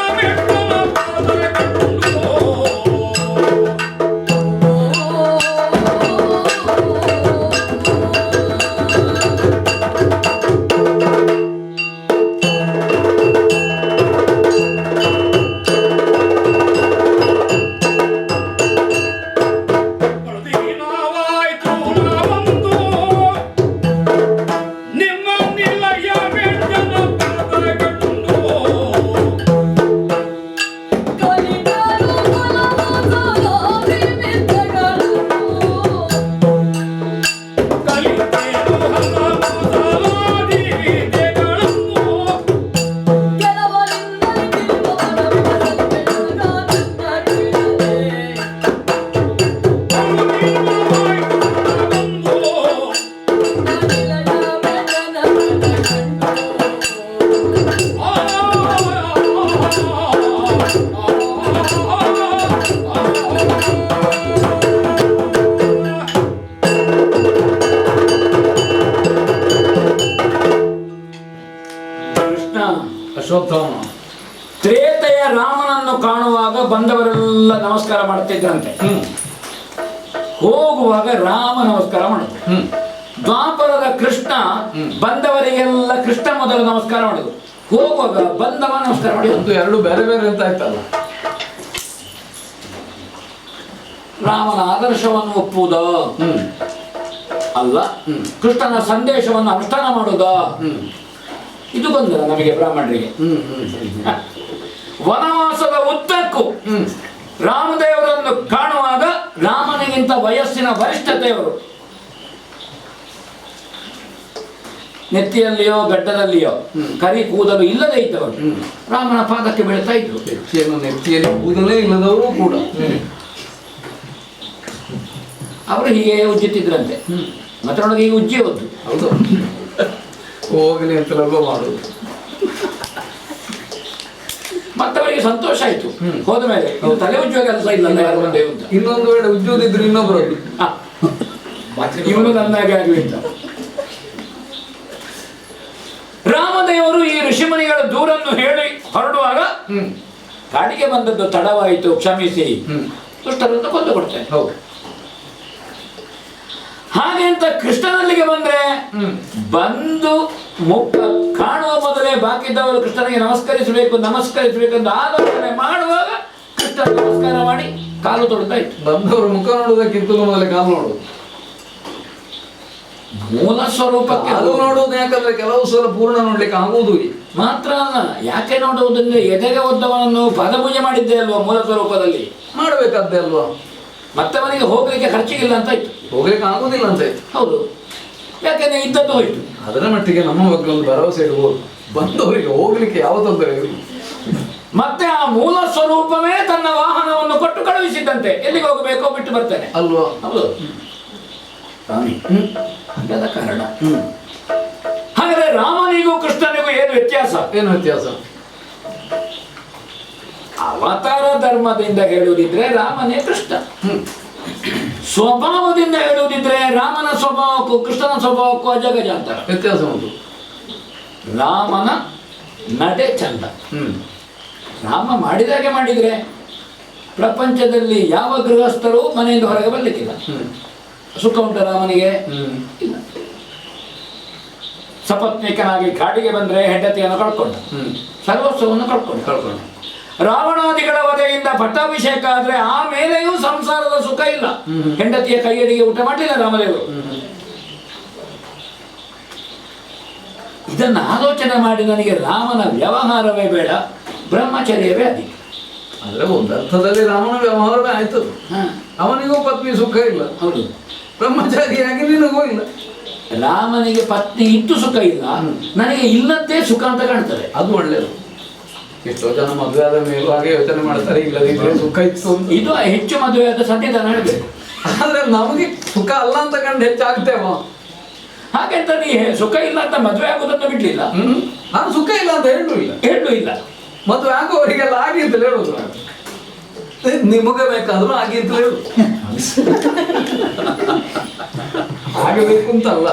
ಅಶ್ವತ್ಥಾಮ ತ್ರೇತೆಯ ರಾಮನನ್ನು ಕಾಣುವಾಗ ಬಂದವರೆಲ್ಲ ನಮಸ್ಕಾರ ಮಾಡುತ್ತಿದ್ರಂತೆ. ಹೋಗುವಾಗ ರಾಮ ನಮಸ್ಕಾರ ಮಾಡುದು. ದ್ವಾಪರದ ಕೃಷ್ಣ ಬಂದವರಿಗೆಲ್ಲ ಕೃಷ್ಣ ಮೊದಲು ನಮಸ್ಕಾರ ಮಾಡುದು, ಹೋಗುವಾಗ ಬಂದವ ನಮಸ್ಕಾರ ಮಾಡುದು. ಎರಡು ಬೇರೆ ಬೇರೆ ಅಂತ ಆಯ್ತಲ್ಲ. ರಾಮನ ಆದರ್ಶವನ್ನು ಒಪ್ಪುವುದ ಅಲ್ಲ, ಕೃಷ್ಣನ ಸಂದೇಶವನ್ನು ಅನುಷ್ಠಾನ ಮಾಡುವುದ, ಇದು ಗೊಂದಲ ನಮಗೆ ಬ್ರಾಹ್ಮಣರಿಗೆ. ವನವಾಸದ ಉದ್ದಕ್ಕೂ ರಾಮದೇವರನ್ನು ಕಾಣುವಾಗ ರಾಮನಿಗಿಂತ ವಯಸ್ಸಿನ ವರಿಷ್ಠತೆಯವರು ನೆತ್ತಿಯಲ್ಲಿಯೋ ಗಡ್ಡದಲ್ಲಿಯೋ ಕರಿ ಕೂದಲು ಇಲ್ಲದೆ ಇದ್ದವರು ರಾಮನ ಪಾದಕ್ಕೆ ಬೀಳ್ತಾ ಇದ್ರು. ನೆತ್ತಿಯಲ್ಲಿ ಕೂದಲೇ ಇಲ್ಲದವರು ಕೂಡ ಅವರು ಹೀಗೆ ಉಜ್ಜುತ್ತಿದ್ರಂತೆ. ಮತ್ತೊಳಗೆ ಈಗ ಉಜ್ಜಿ ಹೋದ್ದು. ಹೌದು, ಹೋಗಲಿ ಅಂತೆಲ್ಲ ಮಾಡುದು. ಮತ್ತವರಿಗೆ ಸಂತೋಷ ಆಯ್ತು. ಹೋದ ಮೇಲೆ ತಲೆ ಉಜ್ಜುವ ಕೆಲಸ ಇಲ್ಲ, ಯಾರು ಬಂದೇ ಅಂತ. ಇನ್ನೊಂದು ವೇಳೆ ಉಜ್ಜುವುದಿದ್ರು ಇನ್ನೊಬ್ಬರದ್ದು ಇವನು ನನ್ನಾಗಿ ಆಗಲಿ ಅಂತ. ರಾಮದೇವರು ಈ ಋಷಿಮುನಿಗಳ ದೂರನ್ನು ಹೇಳಿ ಹೊರಡುವಾಗ ಕಾಡಿಗೆ ಬಂದದ್ದು ತಡವಾಯಿತು, ಕ್ಷಮಿಸಿ, ದುಷ್ಟರನ್ನು ಕೊಂದು ಕೊಡ್ತೇನೆ. ಹೌದು. ಹಾಗೆ ಅಂತ ಕೃಷ್ಣನಲ್ಲಿಗೆ ಬಂದ್ರೆ ಬಂದು ಕಾಣುವ ಮೊದಲೇ ಬಾಕಿದ್ದವರು ಕೃಷ್ಣನಿಗೆ ನಮಸ್ಕರಿಸಬೇಕೆಂದು ಆಲೋಚನೆ ಮಾಡುವಾಗ ಕೃಷ್ಣ ನಮಸ್ಕಾರ ಮಾಡಿ ಕಾಲು ತೊಡ್ದಾಯ್ತು. ಬಂದವರು ಮುಖ ನೋಡುವುದಕ್ಕಿಂತಲೂ ಮೊದಲೇ ಕಾಲು ನೋಡುವುದು, ಮೂಲ ಸ್ವರೂಪಕ್ಕೆ ಅದು ನೋಡುವುದು. ಯಾಕಂದ್ರೆ ಕೆಲವು ಸಲ ಪೂರ್ಣ ನೋಡ್ಲಿಕ್ಕೆ ಆಗುವುದು ಮಾತ್ರ ಅಲ್ಲ. ಯಾಕೆ ನೋಡುವುದಂದ್ರೆ ಎದೆಗೆ ಒದ್ದವನನ್ನು ಪದಪೂಜೆ ಮಾಡಿದ್ದೆ ಅಲ್ವಾ ಮೂಲ ಸ್ವರೂಪದಲ್ಲಿ, ಮಾಡಬೇಕಾದ್ದೆ ಅಲ್ವಾ. ಮತ್ತೆ ಅವನಿಗೆ ಹೋಗ್ಲಿಕ್ಕೆ ಖರ್ಚಿಗಿಲ್ಲ ಅಂತ ಇತ್ತು, ಹೋಗ್ಲಿಕ್ಕೆ ಆಗುದಿಲ್ಲ ಅಂತ ಇತ್ತು. ಹೌದು, ಯಾಕೆಂದ್ರೆ ಇದ್ದದ್ದು ಹೋಯ್ತು. ಅದರ ಮಟ್ಟಿಗೆ ನಮ್ಮ ಬಗ್ಗೆ ಒಂದು ಭರವಸೆ ಇಡಬಹುದು, ಬಂದವರಿಗೆ ಹೋಗ್ಲಿಕ್ಕೆ ಯಾವ ತೊಂದರೆ ಇಲ್ಲ. ಮತ್ತೆ ಆ ಮೂಲ ಸ್ವರೂಪವೇ ತನ್ನ ವಾಹನವನ್ನು ಕೊಟ್ಟು ಕಳುಹಿಸಿದ್ದಂತೆ, ಎಲ್ಲಿಗೆ ಹೋಗಬೇಕೋ ಬಿಟ್ಟು ಬರ್ತೇನೆ ಅಲ್ವಾ. ಹೌದು ಸ್ವಾಮಿ, ಅದರ ಕಾರಣ. ಹಾಗಾದ್ರೆ ರಾಮನಿಗೂ ಕೃಷ್ಣನಿಗೂ ಏನು ವ್ಯತ್ಯಾಸ? ಏನು ವ್ಯತ್ಯಾಸ? ಅವತಾರ ಧರ್ಮದಿಂದ ಹೇಳುವುದಿದ್ರೆ ರಾಮನೇ ಕೃಷ್ಣ, ಸ್ವಭಾವದಿಂದ ಹೇಳುವುದಿದ್ರೆ ರಾಮನ ಸ್ವಭಾವಕ್ಕೂ ಕೃಷ್ಣನ ಸ್ವಭಾವಕ್ಕೂ ಅಜಗಜಾಂತರ ವ್ಯತ್ಯಾಸ ಉಂಟು. ರಾಮನ ನಡೆ ಚಂದ. ರಾಮ ಮಾಡಿದಾಗೆ ಮಾಡಿದ್ರೆ ಪ್ರಪಂಚದಲ್ಲಿ ಯಾವ ಗೃಹಸ್ಥರು ಮನೆಯಿಂದ ಹೊರಗೆ ಬರ್ಲಿಕ್ಕಿಲ್ಲ. ಸುಖ ಉಂಟು ರಾಮನಿಗೆ? ಇಲ್ಲ. ಸಪತ್ನಿಕನಾಗಿ ಕಾಡಿಗೆ ಬಂದ್ರೆ ಹೆಂಡತಿಯನ್ನು ಕಳ್ಕೊಂಡ, ಸರ್ವಸ್ವವನ್ನು ಕಳ್ಕೊಂಡ. ರಾವಣಾದಿಗಳ ವಧೆಯಿಂದ ಪಟ್ಟಾಭಿಷೇಕ ಆದ್ರೆ ಆಮೇಲೆಯೂ ಸಂಸಾರದ ಸುಖ ಇಲ್ಲ. ಹೆಂಡತಿಯ ಕೈಯಡಿಗೆ ಊಟ ಮಾಡಲಿಲ್ಲ ರಾಮದೇವರು. ಇದನ್ನು ಆಲೋಚನೆ ಮಾಡಿ ನನಗೆ ರಾಮನ ವ್ಯವಹಾರವೇ ಬೇಡ, ಬ್ರಹ್ಮಚರ್ಯವೇ ಅಧಿಕ. ಅಂದ್ರೆ ಒಂದರ್ಥದಲ್ಲಿ ರಾಮನ ವ್ಯವಹಾರವೇ ಆಯ್ತು. ಅವನಿಗೂ ಪತ್ನಿ ಸುಖ ಇಲ್ಲ, ಹೌದು, ಬ್ರಹ್ಮಚಾರಿಯಾಗಿ ನಿನಗೂ ಇಲ್ಲ. ರಾಮನಿಗೆ ಪತ್ನಿ ಇತ್ತು ಸುಖ ಇಲ್ಲ, ನನಗೆ ಇಲ್ಲದ್ದೇ ಸುಖ ಅಂತ ಕಾಣ್ತದೆ. ಅದು ಒಳ್ಳೆಯದು. ಎಷ್ಟೋ ಜನ ಮದುವೆ ಆದ ಮೇಲೂ ಹಾಗೆ ಯೋಚನೆ ಮಾಡ್ತಾರೆ, ಇಲ್ಲದಿದ್ರೆ ಸುಖ ಇತ್ತು. ಇದು ಹೆಚ್ಚು ಮದುವೆ ಆದ ಸತ್ಯದಾನ ಹೇಳ್ಬೇಕು. ಆದ್ರೆ ನಮಗೆ ಸುಖ ಅಲ್ಲ ಅಂತ ಕಂಡು ಹೆಚ್ಚಾಗ್ತೇವ. ಹಾಗೆಂತ ನೀ ಸುಖ ಇಲ್ಲ ಅಂತ ಮದುವೆ ಆಗುದನ್ನು ಬಿಡ್ಲಿಲ್ಲ. ನಾನು ಸುಖ ಇಲ್ಲ ಅಂತ ಹೇಳೂ ಇಲ್ಲ. ಮದುವೆ ಆಗುವವರಿಗೆಲ್ಲ ಆಗಿ ಅಂತ ಹೇಳುದು, ನಿಮಗೆ ಬೇಕಾದ್ರೂ ಆಗಿ ಅಂತ ಹೇಳುದು. ಆಗಬೇಕು ಅಂತಲ್ಲ,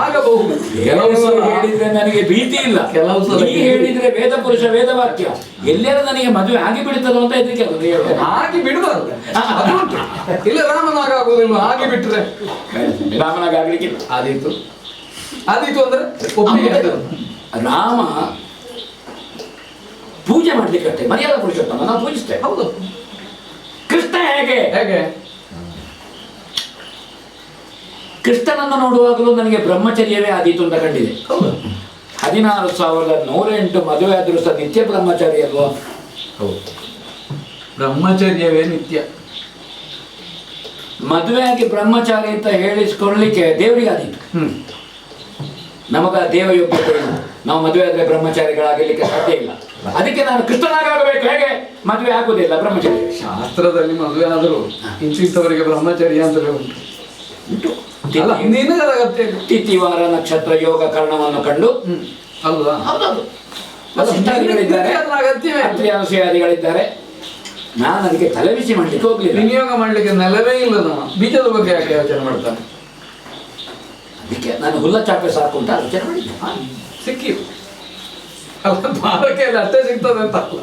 ಆಗಬಹುದು. ಕೆಲವು ಸಲ ಹೇಳಿದ್ರೆ ನನಗೆ ಭೀತಿ ಇಲ್ಲ, ಕೆಲವು ಸಲ ಹೇಳಿದ್ರೆ ವೇದ ಪುರುಷ ವೇದ ವಾಕ್ಯ ಎಲ್ಲರೂ ನನಗೆ ಮದುವೆ ಆಗಿ ಬಿಡ್ತದೋ ಅಂತ ಇದಕ್ಕೆ ಆಗಿ ಬಿಡಬಾರ್ದು. ಇಲ್ಲ ರಾಮನಾಗುವುದಿಲ್ಲ, ಆಗಿ ಬಿಟ್ರೆ ರಾಮನಾಗ್ಲಿಕ್ಕಿಲ್ಲ. ಆದೀತು ಅಂದ್ರೆ ರಾಮ ಪೂಜೆ ಮಾಡ್ಲಿಕ್ಕೆ ಮರ್ಯಾದ ಪುರುಷೋತ್ತಮ ನಾವು ಪೂಜಿಸ್ತೇವೆ. ಹೌದು. ಕೃಷ್ಣ ಹೇಗೆ ಹೇಗೆ ಕೃಷ್ಣನನ್ನು ನೋಡುವಾಗಲೂ ನನಗೆ ಬ್ರಹ್ಮಚರ್ಯವೇ ಆದೀತು ಅಂತ ಕಂಡಿದೆ. 16,108 ಮದುವೆ ಆದರೂ ಸಹ ನಿತ್ಯ ಬ್ರಹ್ಮಚಾರಿ ಅಲ್ವಾ? ಹೌದು, ಬ್ರಹ್ಮಚರ್ಯವೇ ನಿತ್ಯ. ಮದುವೆಯಾಗಿ ಬ್ರಹ್ಮಚಾರಿ ಅಂತ ಹೇಳಿಸ್ಕೊಳ್ಳಿಕ್ಕೆ ದೇವರಿಗೆ ಆದೀತು. ನಮಗ ದೇವ ಯೋಗ್ಯತೆ ಇಲ್ಲ, ನಾವು ಮದುವೆ ಆದ್ರೆ ಬ್ರಹ್ಮಚಾರಿಗಳಾಗಲಿಕ್ಕೆ ಸಾಧ್ಯ ಇಲ್ಲ. ಅದಕ್ಕೆ ನಾನು ಕೃಷ್ಣನಾಗಬೇಕು. ಹೇಗೆ ಮದುವೆ ಆಗುವುದಿಲ್ಲ ಬ್ರಹ್ಮಚಾರಿ. ಶಾಸ್ತ್ರದಲ್ಲಿ ಮದುವೆ ಆದರೂ ಇಂತಿಂತವರಿಗೆ ಬ್ರಹ್ಮಚರ್ಯ ಅಂತಲೇ ಉಂಟು. ತಿಥಿವಾರ ನಕ್ಷತ್ರ ಯೋಗ ಕರ್ಣವನ್ನು ಕಂಡು ಅಲ್ವಾ? ಹೌದೌದು, ಅನುಸೂಯಾದಿಗಳಿದ್ದಾರೆ. ನಾನು ಅದಕ್ಕೆ ತಲೆಬಿಸಿ ಮಾಡ್ಲಿಕ್ಕೆ ಹೋಗ್ಲಿಲ್ಲ. ವಿನಿಯೋಗ ಮಾಡ್ಲಿಕ್ಕೆ ನೆಲವೇ ಇಲ್ಲ. ನಮ್ಮ ಬೀಜದ ಬಗ್ಗೆ ಯಾಕೆ ಯೋಚನೆ ಮಾಡ್ತಾನೆ? ಅದಕ್ಕೆ ನಾನು ಹುಲ್ಲ ಚಾಪೆ ಸಾಕು ಅಂತ ಆಲೋಚನೆ ಮಾಡಿದ್ದೆ. ಸಿಕ್ಕಿ ಭಾರಕ್ಕೆ ಅಷ್ಟೇ ಸಿಗ್ತದೆ ಅಂತ ಅಲ್ಲ.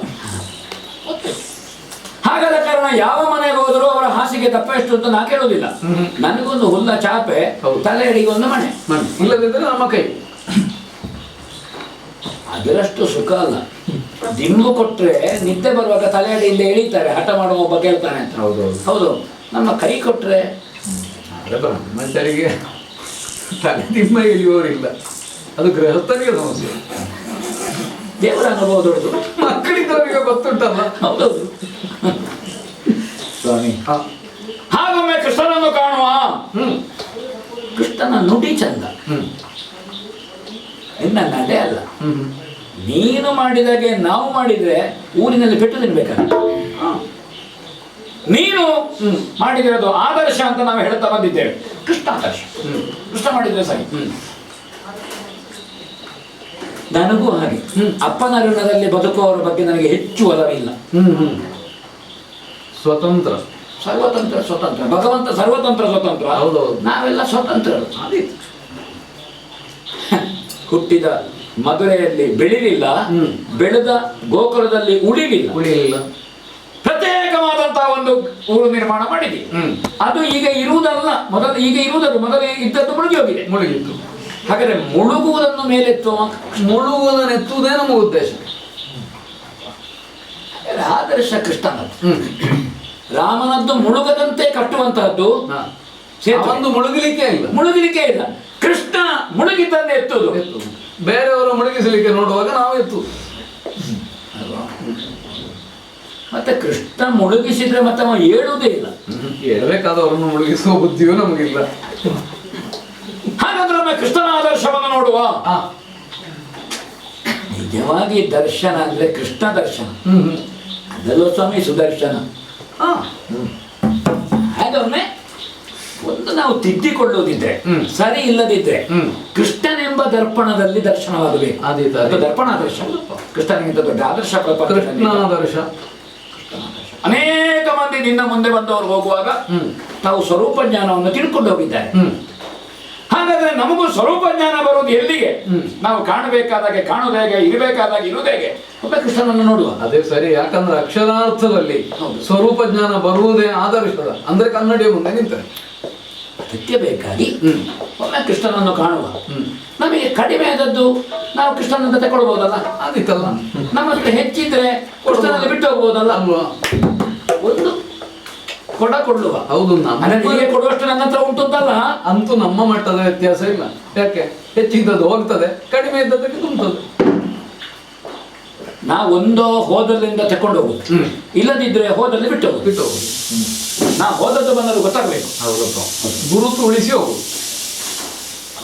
ಹಾಗಾದ ಕಾರಣ ಯಾವ ಮನೆಗೆ ಹೋದರೂ ಅವರ ಹಾಸಿಗೆ ದಪ್ಪ ಎಷ್ಟು ಅಂತ ನಾ ಕೇಳುವುದಿಲ್ಲ. ನನಗೊಂದು ಹುಲ್ಲ ಚಾಪೆ, ತಲೆ ಅಡಿಗೆ ಒಂದು ಮನೆ, ಇಲ್ಲದಿದ್ರೆ ನಮ್ಮ ಕೈ. ಅದರಷ್ಟು ಸುಖ ಅಲ್ಲ. ದಿಂಬು ಕೊಟ್ರೆ ನಿದ್ದೆ ಬರುವಾಗ ತಲೆ ಅಡಿಯಿಂದ ಎಳಿತಾರೆ, ಹಠ ಮಾಡುವ ಒಬ್ಬ ಕೇಳ್ತಾನೆ ಅಂತ. ಹೌದು. ನಮ್ಮ ಕೈ ಕೊಟ್ರೆ ಬ್ರಹ್ಮಚಾರಿಗೆ ತಲೆ ದಿಂಬ ಎಳೆಯುವವರಿಲ್ಲ, ಅದು ಗೃಹಸ್ಥನಿಗೆ ಸಮಸ್ಯೆ. ದೇವರ ಅನುಭವ ದೊಡ್ಡದು, ಮಕ್ಕಳಿದ್ದವರಿಗೆ ಗೊತ್ತುಂಟಲ್ಲ. ಹೌದೌದು ಸ್ವಾಮಿ. ಹಾಗೊಮ್ಮೆ ಕೃಷ್ಣನನ್ನು ಕಾಣುವ. ಕೃಷ್ಣನ ನುಡಿ ಚಂದ, ನಿನ್ನ ನಡೆ ಅಲ್ಲ. ನೀನು ಮಾಡಿದಾಗೆ ನಾವು ಮಾಡಿದ್ರೆ ಊರಿನಲ್ಲಿ ಪೆಟ್ಟು ತಿನ್ಬೇಕಲ್ಲ. ನೀನು ಮಾಡಿದಿರೋದು ಆದರ್ಶ ಅಂತ ನಾವು ಹೇಳ್ತಾ ಬಂದಿದ್ದೇವೆ. ಕೃಷ್ಣ ಆದರ್ಶ, ಕೃಷ್ಣ ಮಾಡಿದ್ರೆ ಸರಿ. ನನಗೂ ಹಾಗೆ ಅಪ್ಪನ ಋಣದಲ್ಲಿ ಬದುಕುವವರ ಬಗ್ಗೆ ನನಗೆ ಹೆಚ್ಚು ಒಲವಿಲ್ಲ. ಸ್ವತಂತ್ರ ಸರ್ವತಂತ್ರ ಸ್ವತಂತ್ರ, ಭಗವಂತ ಸರ್ವತಂತ್ರ ಸ್ವತಂತ್ರ. ಹೌದೌದು, ನಾವೆಲ್ಲ ಸ್ವತಂತ್ರರು. ಹುಟ್ಟಿದ ಮಧುರೆಯಲ್ಲಿ ಬೆಳಿಲಿಲ್ಲ, ಬೆಳೆದ ಗೋಕುಲದಲ್ಲಿ ಉಳಿಲಿಲ್ಲ, ಪ್ರತ್ಯೇಕವಾದಂತಹ ಒಂದು ಊರು ನಿರ್ಮಾಣ ಮಾಡಿದೆ. ಅದು ಈಗ ಇರುವುದಲ್ಲ, ಮೊದಲು ಇದ್ದದ್ದು ಮುಳುಗಿ ಹೋಗಿದೆ. ಮುಳುಗಿತ್ತು. ಹಾಗಾದ್ರೆ ಮುಳುಗುವುದನ್ನು ಮೇಲೆತ್ತುವ, ಮುಳುಗುವುದನ್ನು ಎತ್ತುವುದೇ ನಮ್ಮ ಉದ್ದೇಶ. ಆದರ್ಶ ಕೃಷ್ಣನದ್ದು. ರಾಮನದ್ದು ಮುಳುಗದಂತೆ ಕಟ್ಟುವಂತಹದ್ದು, ಒಂದು ಮುಳುಗಲಿಕ್ಕೆ ಇಲ್ಲ. ಕೃಷ್ಣ ಮುಳುಗಿದ್ದನ್ನೇ ಎತ್ತುವುದು. ಬೇರೆಯವರು ಮುಳುಗಿಸಲಿಕ್ಕೆ ನೋಡುವಾಗ ನಾವು ಎತ್ತು. ಮತ್ತೆ ಕೃಷ್ಣ ಮುಳುಗಿಸಿದ್ರೆ ಮತ್ತೆ ಅವ ಏಳುವುದೇ ಇಲ್ಲ. ಹೇಳ್ಬೇಕಾದವರನ್ನು ಮುಳುಗಿಸುವ ಬುದ್ಧಿಯೂ ನಮಗಿಲ್ಲ. ಹಾಗಾದ್ರೆ ಒಮ್ಮೆ ಕೃಷ್ಣನ ಆದರ್ಶವನ್ನು ನೋಡುವ. ನಿಜವಾಗಿ ದರ್ಶನ ಅಂದ್ರೆ ಕೃಷ್ಣ ದರ್ಶನ, ಅದಲ್ಲೋ ಸ್ವಾಮಿ ಸುದರ್ಶನ. ಹಾಗೊಮ್ಮೆ ಒಂದು ನಾವು ತಿದ್ದಿಕೊಳ್ಳುವುದಿದ್ರೆ, ಸರಿ ಇಲ್ಲದಿದ್ರೆ ಕೃಷ್ಣನೆಂಬ ದರ್ಪಣದಲ್ಲಿ ದರ್ಶನವಾಗಬೇಕು. ಅದು ದರ್ಪಣ ಆದರ್ಶ. ಕೃಷ್ಣನಿಗಿಂತ ದೊಡ್ಡ ಆದರ್ಶ ಆದರ್ಶ. ಅನೇಕ ಮಂದಿ ನಿನ್ನ ಮುಂದೆ ಬಂದವರು ಹೋಗುವಾಗ ತಾವು ಸ್ವರೂಪ ಜ್ಞಾನವನ್ನು ತಿಳ್ಕೊಂಡು ಹೋಗಿದ್ದಾರೆ. ಹಾಗಾದ್ರೆ ನಮಗೂ ಸ್ವರೂಪ ಜ್ಞಾನ ಬರುವುದು ಎಲ್ಲಿಗೆ? ನಾವು ಕಾಣಬೇಕಾದಾಗೆ ಕಾಣುವುದು ಹೇಗೆ, ಇರಬೇಕಾದಾಗ ಇರುವುದು ಹೇಗೆ? ಒಬ್ಬ ಕೃಷ್ಣನನ್ನು ನೋಡುವ. ಅದೇ ಸರಿ. ಯಾಕಂದ್ರೆ ಅಕ್ಷರಾರ್ಥದಲ್ಲಿ ಸ್ವರೂಪ ಜ್ಞಾನ ಬರುವುದೇ ಆದರ್ಶದ, ಅಂದ್ರೆ ಕನ್ನಡಿಯ ಮುಂದೆ ನಿಂತರೆ. ಅದಕ್ಕೆ ಬೇಕಾಗಿ ಒಮ್ಮೆ ಕೃಷ್ಣನನ್ನು ಕಾಣುವ. ನಮಗೆ ಕಡಿಮೆ ಆದದ್ದು ನಾವು ಕೃಷ್ಣನಂತ ತಗೊಳ್ಬಹುದಲ್ಲ, ಆದಿತ್ತಲ್ಲ. ನಮ್ಮ ಹತ್ರ ಹೆಚ್ಚಿದ್ರೆ ಕೃಷ್ಣನಲ್ಲಿ ಬಿಟ್ಟು ಹೋಗ್ಬೋದಲ್ಲ. ಒಂದು ಕೊಡ ಕೊಡುವ. ಹೌದು, ನನಗೆ ಕೊಡುವಷ್ಟು ನನ್ನ ಹತ್ರ ಉಂಟುಂಟಲ್ಲ. ಅಂತೂ ನಮ್ಮ ಮಟ್ಟದ ವ್ಯತ್ಯಾಸ ಇಲ್ಲ. ಯಾಕೆ? ಹೆಚ್ಚಿದ್ದದ್ದು ಹೋಗ್ತದೆ, ಕಡಿಮೆ ಇದ್ದದಕ್ಕೆ ತುಂಬುತ್ತದೆ. ನಾವು ಒಂದೋ ಹೋದಲ್ಲಿಂದ ತಕೊಂಡು ಹೋಗುದು, ಇಲ್ಲದಿದ್ರೆ ಹೋದಲ್ಲಿ ಬಿಟ್ಟು ಹೋಗುದು. ನಾ ಹೋದದ್ದು ಬಂದರೂ ಗೊತ್ತಾಗಬೇಕು. ಹೌದಪ್ಪ. ಗುರುತು ಉಳಿಸಿ ಹೋಗುದು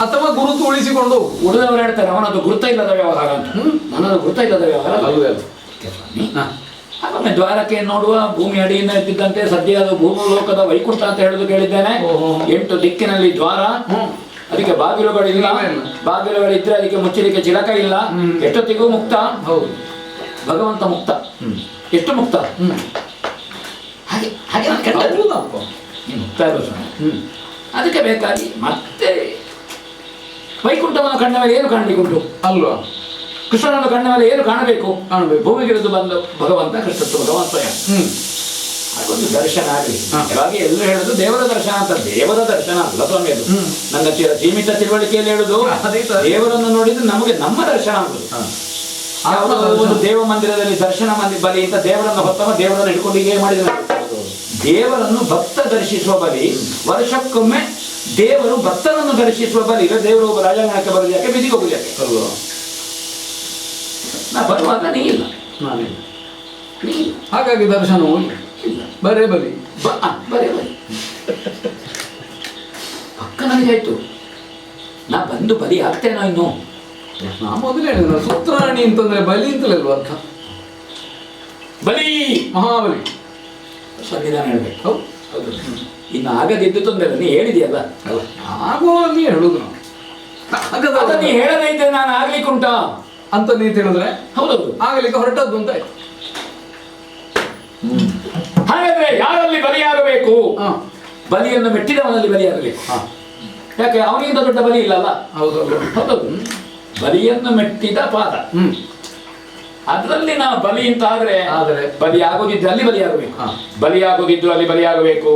ಅಥವಾ ಗುರುತು ಉಳಿಸಿಕೊಂಡು ಹೋಗುದು. ಉಳಿದವರು ಹೇಳ್ತಾರೆ ಅವನದು ಗುರುತ ಇಲ್ಲದ ವ್ಯವಹಾರ ಅಂತ. ನನ್ನದು ಗುರುತ ಇಲ್ಲದ ವ್ಯವಹಾರ ಹಾಗೊಮ್ಮೆ ದ್ವಾರಕೆ ನೋಡುವ. ಭೂಮಿ ಅಡಿಯಿಂದ ಇದ್ದಿದ್ದಂತೆ ಸದ್ಯ ಅದು ಭೂಮಲೋಕದ ವೈಕುಂಠ ಅಂತ ಹೇಳುದು ಕೇಳಿದ್ದೇನೆ. 8 ದಿಕ್ಕಿನಲ್ಲಿ ದ್ವಾರ, ಅದಕ್ಕೆ ಬಾಗಿಲುಗಳಿಲ್ಲ. ಬಾಗಿಲುಗಳಿದ್ರೆ ಅದಕ್ಕೆ ಮುಚ್ಚಲಿಕ್ಕೆ ಚಿಲಕ ಇಲ್ಲ. ಎಷ್ಟೊತ್ತಿಗೂ ಮುಕ್ತ. ಹೌದು, ಭಗವಂತ ಮುಕ್ತ. ಎಷ್ಟು ಮುಕ್ತ? ಹಾಗೆ ಹಾಗೆ ಮುಕ್ತ ಇರುವ ಸ್ವಾಮಿ. ಅದಕ್ಕೆ ಬೇಕಾಗಿ ಮತ್ತೆ ವೈಕುಂಠವನ್ನು ಕಂಡ ಮೇಲೆ ಏನು ಕಾಣಲಿಕ್ಕುಂಟು ಅಲ್ವಾ? ಕೃಷ್ಣನನ್ನು ಕಂಡ ಮೇಲೆ ಏನು ಕಾಣಬೇಕು? ಭೂಮಿಗಿಳಿದು ಬಂದು ಭಗವಂತ ಕೃಷ್ಣತ್ವ ಭಗವಂತ. ಅದೊಂದು ದರ್ಶನ ಆಗಲಿ. ಇವಾಗ ಎಲ್ಲರೂ ಹೇಳುದು ದೇವರ ದರ್ಶನ ಅಂತ. ದೇವರ ದರ್ಶನ ಅಲ್ಲ ಸ್ವಾಮಿ, ಅದು ನನ್ನ ಸೀಮಿತ ತಿಳುವಳಿಕೆಯಲ್ಲಿ ಹೇಳುದು. ದೇವರನ್ನು ನೋಡಿದ್ರೆ ನಮಗೆ ನಮ್ಮ ದರ್ಶನ ಆಗುದು. ಒಂದು ದೇವ ಮಂದಿರದಲ್ಲಿ ದರ್ಶನ ಬಲಿ ಅಂತ ದೇವರನ್ನು ಹೊತ್ತವ ದೇವರನ್ನು ಹಿಡ್ಕೊಂಡು ಹೀಗೆ ಮಾಡಿದ. ದೇವರನ್ನು ಭಕ್ತ ದರ್ಶಿಸುವ ಬಲಿ ವರ್ಷಕ್ಕೊಮ್ಮೆ. ದೇವರು ಭಕ್ತರನ್ನು ದರ್ಶಿಸುವ ಬಲಿ. ಈಗ ದೇವರು ಒಬ್ಬ ರಾಜಾಂಗಣಕ್ಕೆ ಬರೋದು ಯಾಕೆ? ಬೀದಿಗೆ ಹೋಗುದು ಯಾಕೆ? ನಾ ಬರುವಾಗ ನೀ ಇಲ್ಲ, ಹಾಗಾಗಿ ದರ್ಶನವೂ ಇಲ್ಲ. ಬರೇ ಬಲಿ, ಬರೇ ಬಲಿ. ಪಕ್ಕ ನನಗಾಯ್ತು, ನಾ ಬಂದು ಬಲಿ ಆಗ್ತೇನೋ ಇನ್ನು. ನಾ ಮೊದಲೇ ಹೇಳಿದ ಸೂತ್ರಾಣಿ ಅಂತಂದ್ರೆ ಬಲಿ ಅಂತಲಲ್ವ ಅರ್ಥ? ಬಲಿ ಮಹಾಬಲಿ ಸಂವಿಧಾನ ಹೇಳ್ಬೇಕು. ಹೌದು. ಇನ್ನು ಆಗದಿದ್ದು ತೊಂದರೆ. ನೀ ಹೇಳಿದೆಯಲ್ಲ, ಆಗುವ ನೀ ಹೇಳುದು. ನೀ ಹೇಳದೇ ಇದ್ರೆ ನಾನು ಆಗ್ಲಿಕ್ಕೆ ಉಂಟಾ ಅಂತ ನೀ ತಿಳಿದ್ರೆ ಹೌದೌದು ಆಗಲಿಕ್ಕೆ ಹೊರಟದ್ದು ಅಂತ ಆಯ್ತು. ಹಾಗಾದ್ರೆ ಯಾರಲ್ಲಿ ಬಲಿಯಾಗಬೇಕು? ಬಲಿಯನ್ನು ಮೆಟ್ಟಿದವನಲ್ಲಿ ಬಲಿಯಾಗಬೇಕು. ಯಾಕೆ? ಅವನಿಗಿಂತ ದೊಡ್ಡ ಬಲಿ ಇಲ್ಲಲ್ಲ. ಹೌದೌದು ಹೌದೌದು. ಬಲಿಯನ್ನು ಮೆಟ್ಟಿದ ಪಾದ, ಅದರಲ್ಲಿ ನಾವು ಬಲಿ ಅಂತ ಆದ್ರೆ ಬಲಿ ಆಗೋದಿದ್ರೆ ಅಲ್ಲಿ ಬಲಿಯಾಗಬೇಕು. ಬಲಿಯಾಗೋದಿದ್ರು ಅಲ್ಲಿ ಬಲಿಯಾಗಬೇಕು.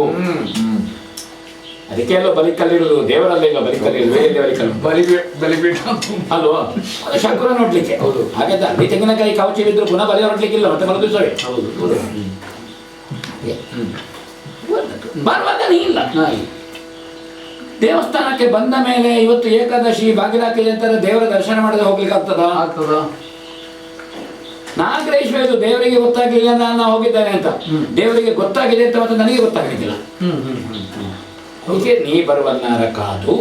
ಅದಕ್ಕೆಲ್ಲ ಬಲಿಕಲ್ಲಿರುವುದು ದೇವರಲ್ಲಿಲ್ಲ. ಬಲಿಕಲ್ಲಿರುವುದು ಬೇರೆ ಬಲಿಪೀಠ ಅಲ್ವಾ? ಅದು ಶಂಕರ ನೋಡ್ಲಿಕ್ಕೆ. ಹೌದು. ಹಾಗಾದ್ರೆ ಅಲ್ಲಿ ತೆಂಗಿನಕಾಯಿ ಕವಚಿ ಬಿದ್ರು ಪುನಃ ಬಲಿ ಹೊರಡ್ಲಿಕ್ಕಿಲ್ಲ. ಮತ್ತೆ ಮರು ದಿವಸವೇ ಬರುವಾಗ ನೀ ಇಲ್ಲ. ದೇವಸ್ಥಾನಕ್ಕೆ ಬಂದ ಮೇಲೆ ಇವತ್ತು ಏಕಾದಶಿ ಬಾಗಿಲಾಕಿದೆ ಅಂತಾರೆ, ದೇವರ ದರ್ಶನ ಮಾಡದೆ ಹೋಗ್ಲಿಕ್ಕೆ ಆಗ್ತದ? ನಾಗರೇಶ್ವರ ದೇವರಿಗೆ ಗೊತ್ತಾಗಲಿಲ್ಲ ನಾನು ಹೋಗಿದ್ದೇನೆ ಅಂತ. ದೇವರಿಗೆ ಗೊತ್ತಾಗಿದೆ ಅಂತ ಮತ್ತೆ ನನಗೆ ಗೊತ್ತಾಗಲಿಕ್ಕಿಲ್ಲ. ಅದಕ್ಕೆ ನೀ ಬರುವನ್ನಾರ ಕಾದು,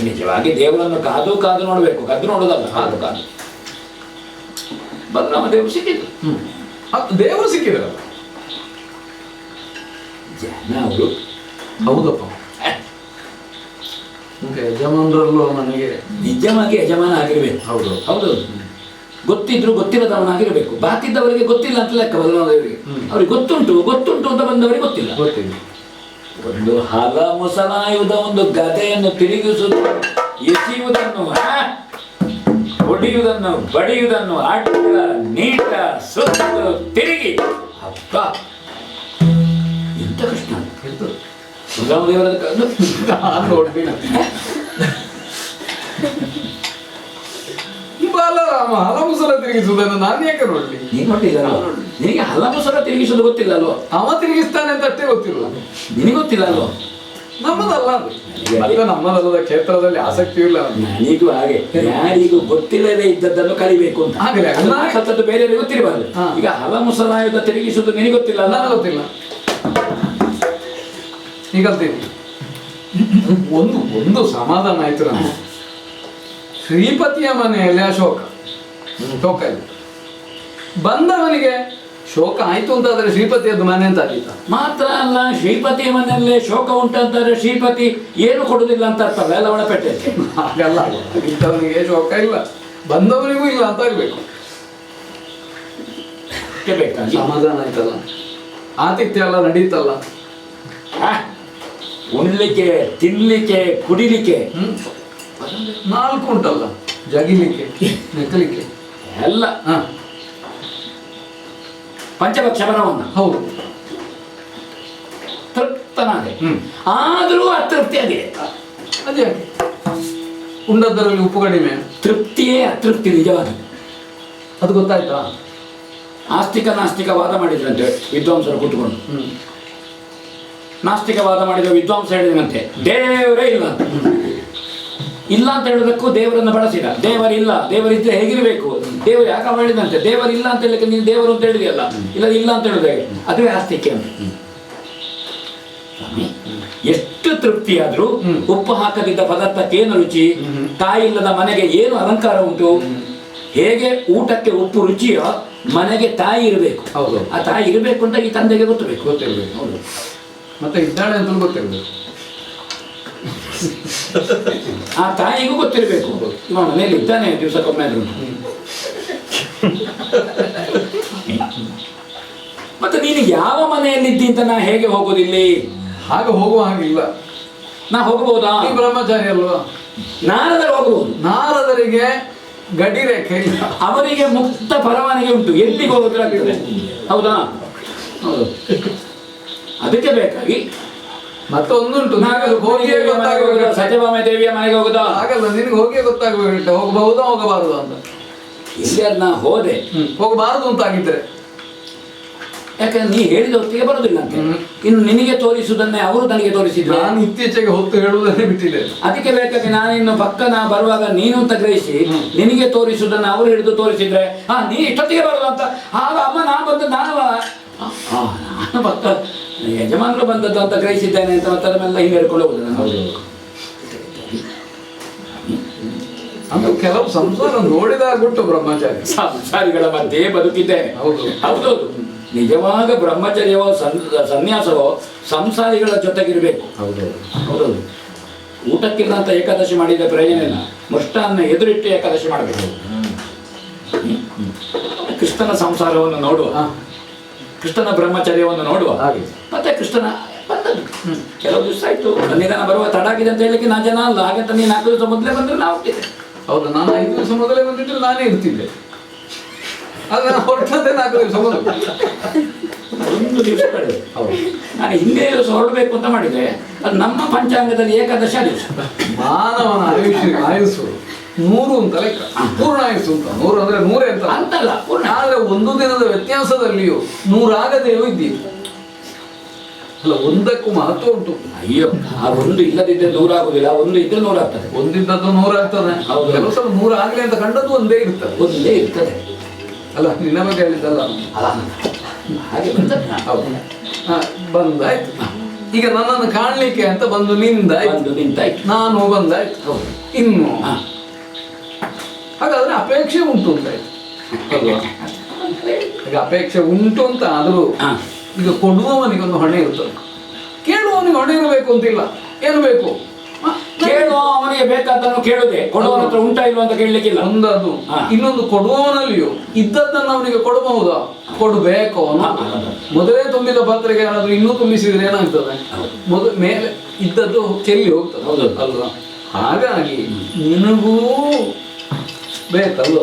ನಿಜವಾಗಿ ದೇವರನ್ನು ಕಾದು ಕಾದು ನೋಡ್ಬೇಕು. ಕದ್ದು ನೋಡೋದಲ್ಲ, ಕಾದು ಕಾದು ಬಂದು ನಮ್ಮ ದೇವರು ಸಿಕ್ಕಿದ್ರು. ದೇವರು ಸಿಕ್ಕಿದ್ರಲ್ಲ ಜನ ಅವರು. ಹೌದಪ್ಪ. ಯಜಮಾನರಲ್ಲೂ ನನಗೆ ನಿಜವಾಗಿ ಯಜಮಾನ ಆಗಿರ್ಬೇಕು. ಹೌದು ಹೌದೌದು. ಗೊತ್ತಿದ್ರು ಗೊತ್ತಿಲ್ಲದವನಾಗಿರ್ಬೇಕು. ಬಾಕಿದ್ದವರಿಗೆ ಗೊತ್ತಿಲ್ಲ ಅಂತ ಲೆಕ್ಕ. ಬದಲಾದವರಿಗೆ ಅವ್ರಿಗೆ ಗೊತ್ತುಂಟು ಅಂತ ಬಂದವರಿಗೆ ಗೊತ್ತಿಲ್ಲ. ಒಂದು ಹಲ ಮುಸಲಾಯುಧ ಒಂದು ಗದೆಯನ್ನು ತಿರುಗಿಸುವುದು, ಎಸೆಯುವುದನ್ನು ಹೊಡೆಯುವುದನ್ನು ಬಡಿಯುವುದನ್ನು ಅಡ್ಡ ನೀಟ ಸುತ್ತು ತಿರುಗಿ ಅಪ್ಪ ಎಂತ ಕೃಷ್ಣ ಸುಧಾಮದೇವರ ನೋಡ್ತೀನಿ ಬಾಲರಾಮ ಹಲಮುಸಲ ತಿರುಗಿಸುವುದನ್ನು ನಾನು ಯಾಕೆ ನೋಡ್ಲಿ? ನೀನು ನೋಡ್ಲಿಲ್ಲ ನಿನಗೆ ಹಲಮುಸಲ ತಿರುಗಿಸೋದು ಗೊತ್ತಿಲ್ಲ ಅಲ್ವಾ? ಅವ ತಿರುಗಿಸ್ತಾನೆ ಅಂತ ಅಷ್ಟೇ ಗೊತ್ತಿಲ್ಲ. ನಿನಗೆ ಗೊತ್ತಿಲ್ಲ ಅಲ್ವಾ? ನಮ್ಮದಲ್ಲ ಅದು. ಮತ್ತೆ ನಮ್ಮದಲ್ಲದ ಕ್ಷೇತ್ರದಲ್ಲಿ ಆಸಕ್ತಿ ಇಲ್ಲ. ನನಗೂ ಹಾಗೆ ಯಾರಿಗೂ ಗೊತ್ತಿಲ್ಲದೆ ಇದ್ದದ್ದನ್ನು ಕಲಿಬೇಕು ಅಂತ ಆಗಲಿ ಸತ್ತದ್ದು ಬೇರೆಯವರಿಗೆ ಗೊತ್ತಿರಬಾರ್ದು. ಈಗ ಹಲಮುಸಲಾಯುಧ ತಿರುಗಿಸುವುದು ನಿನಗೆ ಗೊತ್ತಿಲ್ಲ ಅಲ್ಲ? ನನಗೆ ಗೊತ್ತಿಲ್ಲ. ಈಗ ಒಂದು ಸಮಾಧಾನ ಆಯ್ತು ನನಗೆ. ಶ್ರೀಪತಿಯ ಮನೆಯಲ್ಲಿ ಅಶೋಕ ಶೋಕ ಇಲ್ಲ. ಬಂದವನಿಗೆ ಶೋಕ ಆಯ್ತು ಅಂತಾದ್ರೆ ಶ್ರೀಪತಿಯದ್ದು ಮನೆ ಅಂತ ಆಗಿತ್ತ. ಮಾತ್ರ ಅಲ್ಲ, ಶ್ರೀಪತಿಯ ಮನೆಯಲ್ಲೇ ಶೋಕ ಉಂಟಂತಾರೆ ಶ್ರೀಪತಿ ಏನು ಕೊಡುದಿಲ್ಲ ಅಂತ ಅರ್ಥಲ್ಲ, ಎಲ್ಲ ಒಳಪೆಟ್ಟೆ. ಹಾಗಲ್ಲ, ಇದ್ದವನಿಗೆ ಶೋಕ ಇಲ್ಲ, ಬಂದವನಿಗೂ ಇಲ್ಲ ಅಂತ ಆಗ್ಬೇಕು. ಸಮಾಧಾನ ಆಯ್ತಲ್ಲ, ಆತಿಥ್ಯ ಎಲ್ಲ ನಡೀತಲ್ಲ. ಉಣ್ಲಿಕ್ಕೆ, ತಿನ್ಲಿಕ್ಕೆ, ಕುಡಿಲಿಕ್ಕೆ 4 ಉಂಟಲ್ಲ, ಜಗಿಲಿಕ್ಕೆ, ನೆಕ್ಕಲಿಕ್ಕೆ ಎಲ್ಲ ಪಂಚಭಕ್ಷ ಬರವನ್ನ. ಹೌದು, ತೃಪ್ತನಾದೆ. ಆದರೂ ಅತೃಪ್ತಿ ಆಗಿದೆ. ಅದೇ ಉಂಡದ್ದರಲ್ಲಿ ಉಪ್ಪು ಕಡಿಮೆ. ತೃಪ್ತಿಯೇ ಅತೃಪ್ತಿ ನಿಜವಾದ. ಅದು ಗೊತ್ತಾಯ್ತಾ? ಆಸ್ತಿಕ ನಾಸ್ತಿಕ ವಾದ ಮಾಡಿದ್ರಂತೆ ವಿದ್ವಾಂಸರು ಕೂತ್ಕೊಂಡು. ನಾಸ್ತಿಕವಾದ ಮಾಡಿದ ವಿದ್ವಾಂಸ ಹೇಳಿದಂತೆ ದೇವರೇ ಇಲ್ಲ ಅಂತ. ಇಲ್ಲ ಅಂತ ಹೇಳೋದಕ್ಕೂ ದೇವರನ್ನು ಬಳಸಿದ. ದೇವರಿಲ್ಲ, ದೇವರಿದ್ರೆ ಹೇಗಿರಬೇಕು, ದೇವರು ಯಾಕೆ ಮಾಡಿದಂತೆ, ದೇವರಿಲ್ಲ ಅಂತ ಹೇಳಲಿಕ್ಕೆ ನೀನು ದೇವರು ಅಂತ ಹೇಳಿದೆಯಲ್ಲ, ಇಲ್ಲ ಅಂತ ಹೇಳುದೇ ಅದುವೇ ಆಸ್ತಿಕೆ ಅಂತ. ಎಷ್ಟು ತೃಪ್ತಿಯಾದ್ರೂ ಉಪ್ಪು ಹಾಕದಿದ್ದ ಪದಾರ್ಥಕ್ಕೆ ಏನು ರುಚಿ, ತಾಯಿ ಇಲ್ಲದ ಮನೆಗೆ ಏನು ಅಲಂಕಾರ ಉಂಟು, ಹೇಗೆ ಊಟಕ್ಕೆ ಉಪ್ಪು ರುಚಿಯೋ ಮನೆಗೆ ತಾಯಿ ಇರಬೇಕು. ಹೌದು, ಆ ತಾಯಿ ಇರಬೇಕು ಅಂತ ಈ ತಂದೆಗೆ ಗೊತ್ತಿರಬೇಕು. ಹೌದು, ಮತ್ತೆ ಇದ್ದಾಳೆ ಅಂತ ಗೊತ್ತಿರಬೇಕು. ಆ ತಾಯಿಗೂ ಗೊತ್ತಿರಬೇಕು, ಇವ ಮನೆಯಲ್ಲಿ ಇದ್ದಾನೆ ದಿವಸಕ್ಕೊಮ್ಮೆ ಆದ್ರೂ. ಮತ್ತೆ ನೀನು ಯಾವ ಮನೆಯಲ್ಲಿದ್ದಿ ಅಂತ ನಾ ಹೇಗೆ ಹೋಗೋದಿಲ್ಲಿ? ಹಾಗೆ ಹೋಗುವ ಹಾಗಿಲ್ಲ. ನಾ ಹೋಗಬಹುದಾ? ಈ ಬ್ರಹ್ಮಚಾರಿ ಅಲ್ವಾ? ನಾರದರು ಹೋಗಬಹುದು. ನಾರದರಿಗೆ ಗಡಿ ರೇಖೆ ಇಲ್ಲ, ಅವರಿಗೆ ಮುಕ್ತ ಪರವಾನಗಿ ಉಂಟು, ಎಲ್ಲಿಗೆ ಹೋಗೋದಾಗ್ತದೆ. ಹೌದಾ? ಹೌದು. ಅದಕ್ಕೆ ಬೇಕಾಗಿ ಮತ್ತೆ ಒಂದುಂಟು, ಸತ್ಯಭಾಮ ದೇವಿಯ ಮನೆಗೆ ಹೋಗುದಾ? ಹಾಗಲ್ಲ, ನಿನಗೆ ಹೋಗಿಯೇ ಗೊತ್ತಾಗಬೇಕು ಹೋಗಬಹುದಾ ಹೋಗಬಾರದು ಅಂತ. ಇಲ್ಲಿ ನಾ ಹೋದೆ, ಹೋಗಬಾರದು ಅಂತ ಆಗಿದ್ರೆ ಯಾಕಂದ್ರೆ ನೀ ಹೇಳಿದ ಹೊತ್ತಿಗೆ ಬರುದಿಲ್ಲ ಅಂತ. ಇನ್ನು ನಿನಗೆ ತೋರಿಸುವುದನ್ನೇ ಅವರು ನನಗೆ ತೋರಿಸಿದ್ರು. ನಾನು ಇತ್ತೀಚೆಗೆ ಹೊತ್ತು ಹೇಳುವುದನ್ನೇ ಬಿಟ್ಟಿದೆ. ಅದಕ್ಕೆ ಬೇಕಾಗಿ ನಾನಿನ್ನು ಪಕ್ಕ ನಾ ಬರುವಾಗ ನೀನು ಅಂತ ಗ್ರಹಿಸಿ ನಿನಗೆ ತೋರಿಸುವುದನ್ನು ಅವರು ಹಿಡಿದು ತೋರಿಸಿದ್ರೆ ನೀ ಇಷ್ಟೊತ್ತಿಗೆ ಬರುದು ಅಂತ. ಆಗ ಅಮ್ಮ ನಾ ಬಂದ ನಾನು ಪಕ್ಕ ಯಜಮಾನರು ಬಂದದ್ದು ಅಂತ ಗ್ರಹಿಸಿದ್ದೇನೆ ಅಂತ ಮತ್ತೆ ಅದನ್ನೆಲ್ಲ ಹಿಂಗೆ ಹೇಳ್ಕೊಂಡು ಹೋಗುದು ನಾನು. ಅಂದ್ರೆ ಕೆಲವು ಸಂಸಾರ ನೋಡಿದಾಗುಂಟು ಬ್ರಹ್ಮಚಾರಿ. ಸಂಸಾರಿಗಳ ಮಧ್ಯೆ ಬದುಕಿದ್ದೇನೆ. ಹೌದು ಹೌದೌದು, ನಿಜವಾಗ ಬ್ರಹ್ಮಚರ್ಯವೋ ಸನ್ಯಾಸವೋ ಸಂಸಾರಿಗಳ ಜೊತೆಗಿರಬೇಕು. ಹೌದೌದು. ಊಟಕ್ಕಿಲ್ಲ ಅಂತ ಏಕಾದಶಿ ಮಾಡಿದ ಪ್ರಯೋಜನ ಇಲ್ಲ, ಮೃಷ್ಟಾನ್ನ ಎದುರಿಟ್ಟು ಏಕಾದಶಿ ಮಾಡಬೇಕು. ಕೃಷ್ಣನ ಸಂಸಾರವನ್ನು ನೋಡುವ, ಕೃಷ್ಣನ ಬ್ರಹ್ಮಚರ್ಯವನ್ನು ನೋಡುವ. ಮತ್ತೆ ಕೃಷ್ಣನ ಬಂದದ್ದು ಕೆಲವು ದಿವಸ ಆಯ್ತು, ನಿಧಾನ ಬರುವ ತಡ ಆಗಿದೆ ಅಂತ ಹೇಳಲಿಕ್ಕೆ ನಾ ಜನ ಅಲ್ಲ. ಹಾಗಂತ ನೀನು 4 ದಿವಸ ಮೊದಲೇ ಬಂದ್ರೆ ನಾವು ಹೋಗ್ತಿದ್ದೆ. ಹೌದು, ನಾನು 5 ದಿವಸ ಮೊದಲೇ ಬಂದಿದ್ರೆ ನಾನೇ ಇರ್ತಿದ್ದೆ. ಆದ್ರೆ ನಾನು ಹೊರಟಂತೆ 4 ದಿವಸ ಮೊದಲು, 1 ದಿವಸ ಕಳೆದು. ನಾನು ಹಿಂದೆ ದಿವಸ ಹೊರಡಬೇಕು ಅಂತ ಮಾಡಿದೆ. ಅದು ನಮ್ಮ ಪಂಚಾಂಗದಲ್ಲಿ ಏಕಾದಶ ದಿವಸ. ಮಾನವನ ಆಯುಸ್ಸು 100 ಅಂತ ಲೆಕ್ಕ, ಪೂರ್ಣ ಆಯುಸ್ಸು ಅಂತ. 100 ಅಂದ್ರೆ 100 ಅಂತ ಅಂತಲ್ಲ, ಪೂರ್ಣ. ಆದ್ರೆ ಒಂದು ದಿನದ ವ್ಯತ್ಯಾಸದಲ್ಲಿಯೂ 100 ಆಗದೆಯೂ ಇದ್ದೀವಿ ಅಲ್ಲ. ಒಂದಕ್ಕೂ ಮಹತ್ವ ಉಂಟು. ಅಯ್ಯೋ, ಆ ಒಂದು ಇಲ್ಲದಿದ್ದರೆ 100 ಆಗುದಿಲ್ಲ, ಒಂದು ಇದ್ರೆ 100 ಆಗ್ತದೆ. ಒಂದಿದ್ದದ್ದು 100 ಆಗ್ತದೆ. ಕೆಲವು ಸಲ 100 ಆಗ್ಲಿ ಅಂತ ಕಂಡದ್ದು ಒಂದೇ ಇರ್ತದೆ. ಒಂದೇ ಇರ್ತದೆ ಅಲ್ಲ, ನಿನ್ನ ಬಗ್ಗೆ ಹೇಳಿದ್ದಲ್ಲ ಹಾಗೆ ಬಂದದ್ದು. ಬಂದಾಯ್ತು. ಈಗ ನನ್ನನ್ನು ಕಾಣ್ಲಿಕ್ಕೆ ಅಂತ ಬಂದು ನಿಂತಾಯ್ತು, ನಾನು ಬಂದಾಯ್ತು. ಇನ್ನು ಹಾಗಾದ್ರೆ ಅಪೇಕ್ಷೆ ಉಂಟು ಅಂತಾಯ್ತು ಅಲ್ವಾ? ಈಗ ಅಪೇಕ್ಷೆ ಉಂಟು ಅಂತ ಆದರೂ ಈಗ ಕೊಡುವವನಿಗೊಂದು ಹೊಣೆ ಇರ್ತದೆ, ಕೇಳುವವನಿಗೆ ಹೊಣೆ ಇರಬೇಕು ಅಂತಿಲ್ಲ. ಏನು ಬೇಕು? ಕೇಳುವ ಅವನಿಗೆ ಬೇಕಾದನ್ನು ಕೇಳುದೆ, ಕೊಡುವವನ ಹತ್ರ ಉಂಟಾ ಇಲ್ವ ಅಂತ ಕೇಳಲಿಕ್ಕಿಲ್ಲ. ಒಂದದು. ಇನ್ನೊಂದು, ಕೊಡುವವನಲ್ಲಿಯೂ ಇದ್ದದ್ದನ್ನು ಅವನಿಗೆ ಕೊಡಬಹುದಾ? ಕೊಡಬೇಕು. ಮೊದಲೇ ತುಂಬಿದ ಪಾತ್ರೆಗೆ ಏನಾದ್ರು ಇನ್ನೂ ತುಂಬಿಸಿದ್ರೆ ಏನಾಗ್ತದೆ? ಮೇಲೆ ಇದ್ದದ್ದು ಚೆಲ್ಲಿ ಹೋಗ್ತದೆ. ಹೌದು ಅಲ್ವಾ? ಹಾಗಾಗಿ ನಿನಗೂ ಬೇಕಲ್ವ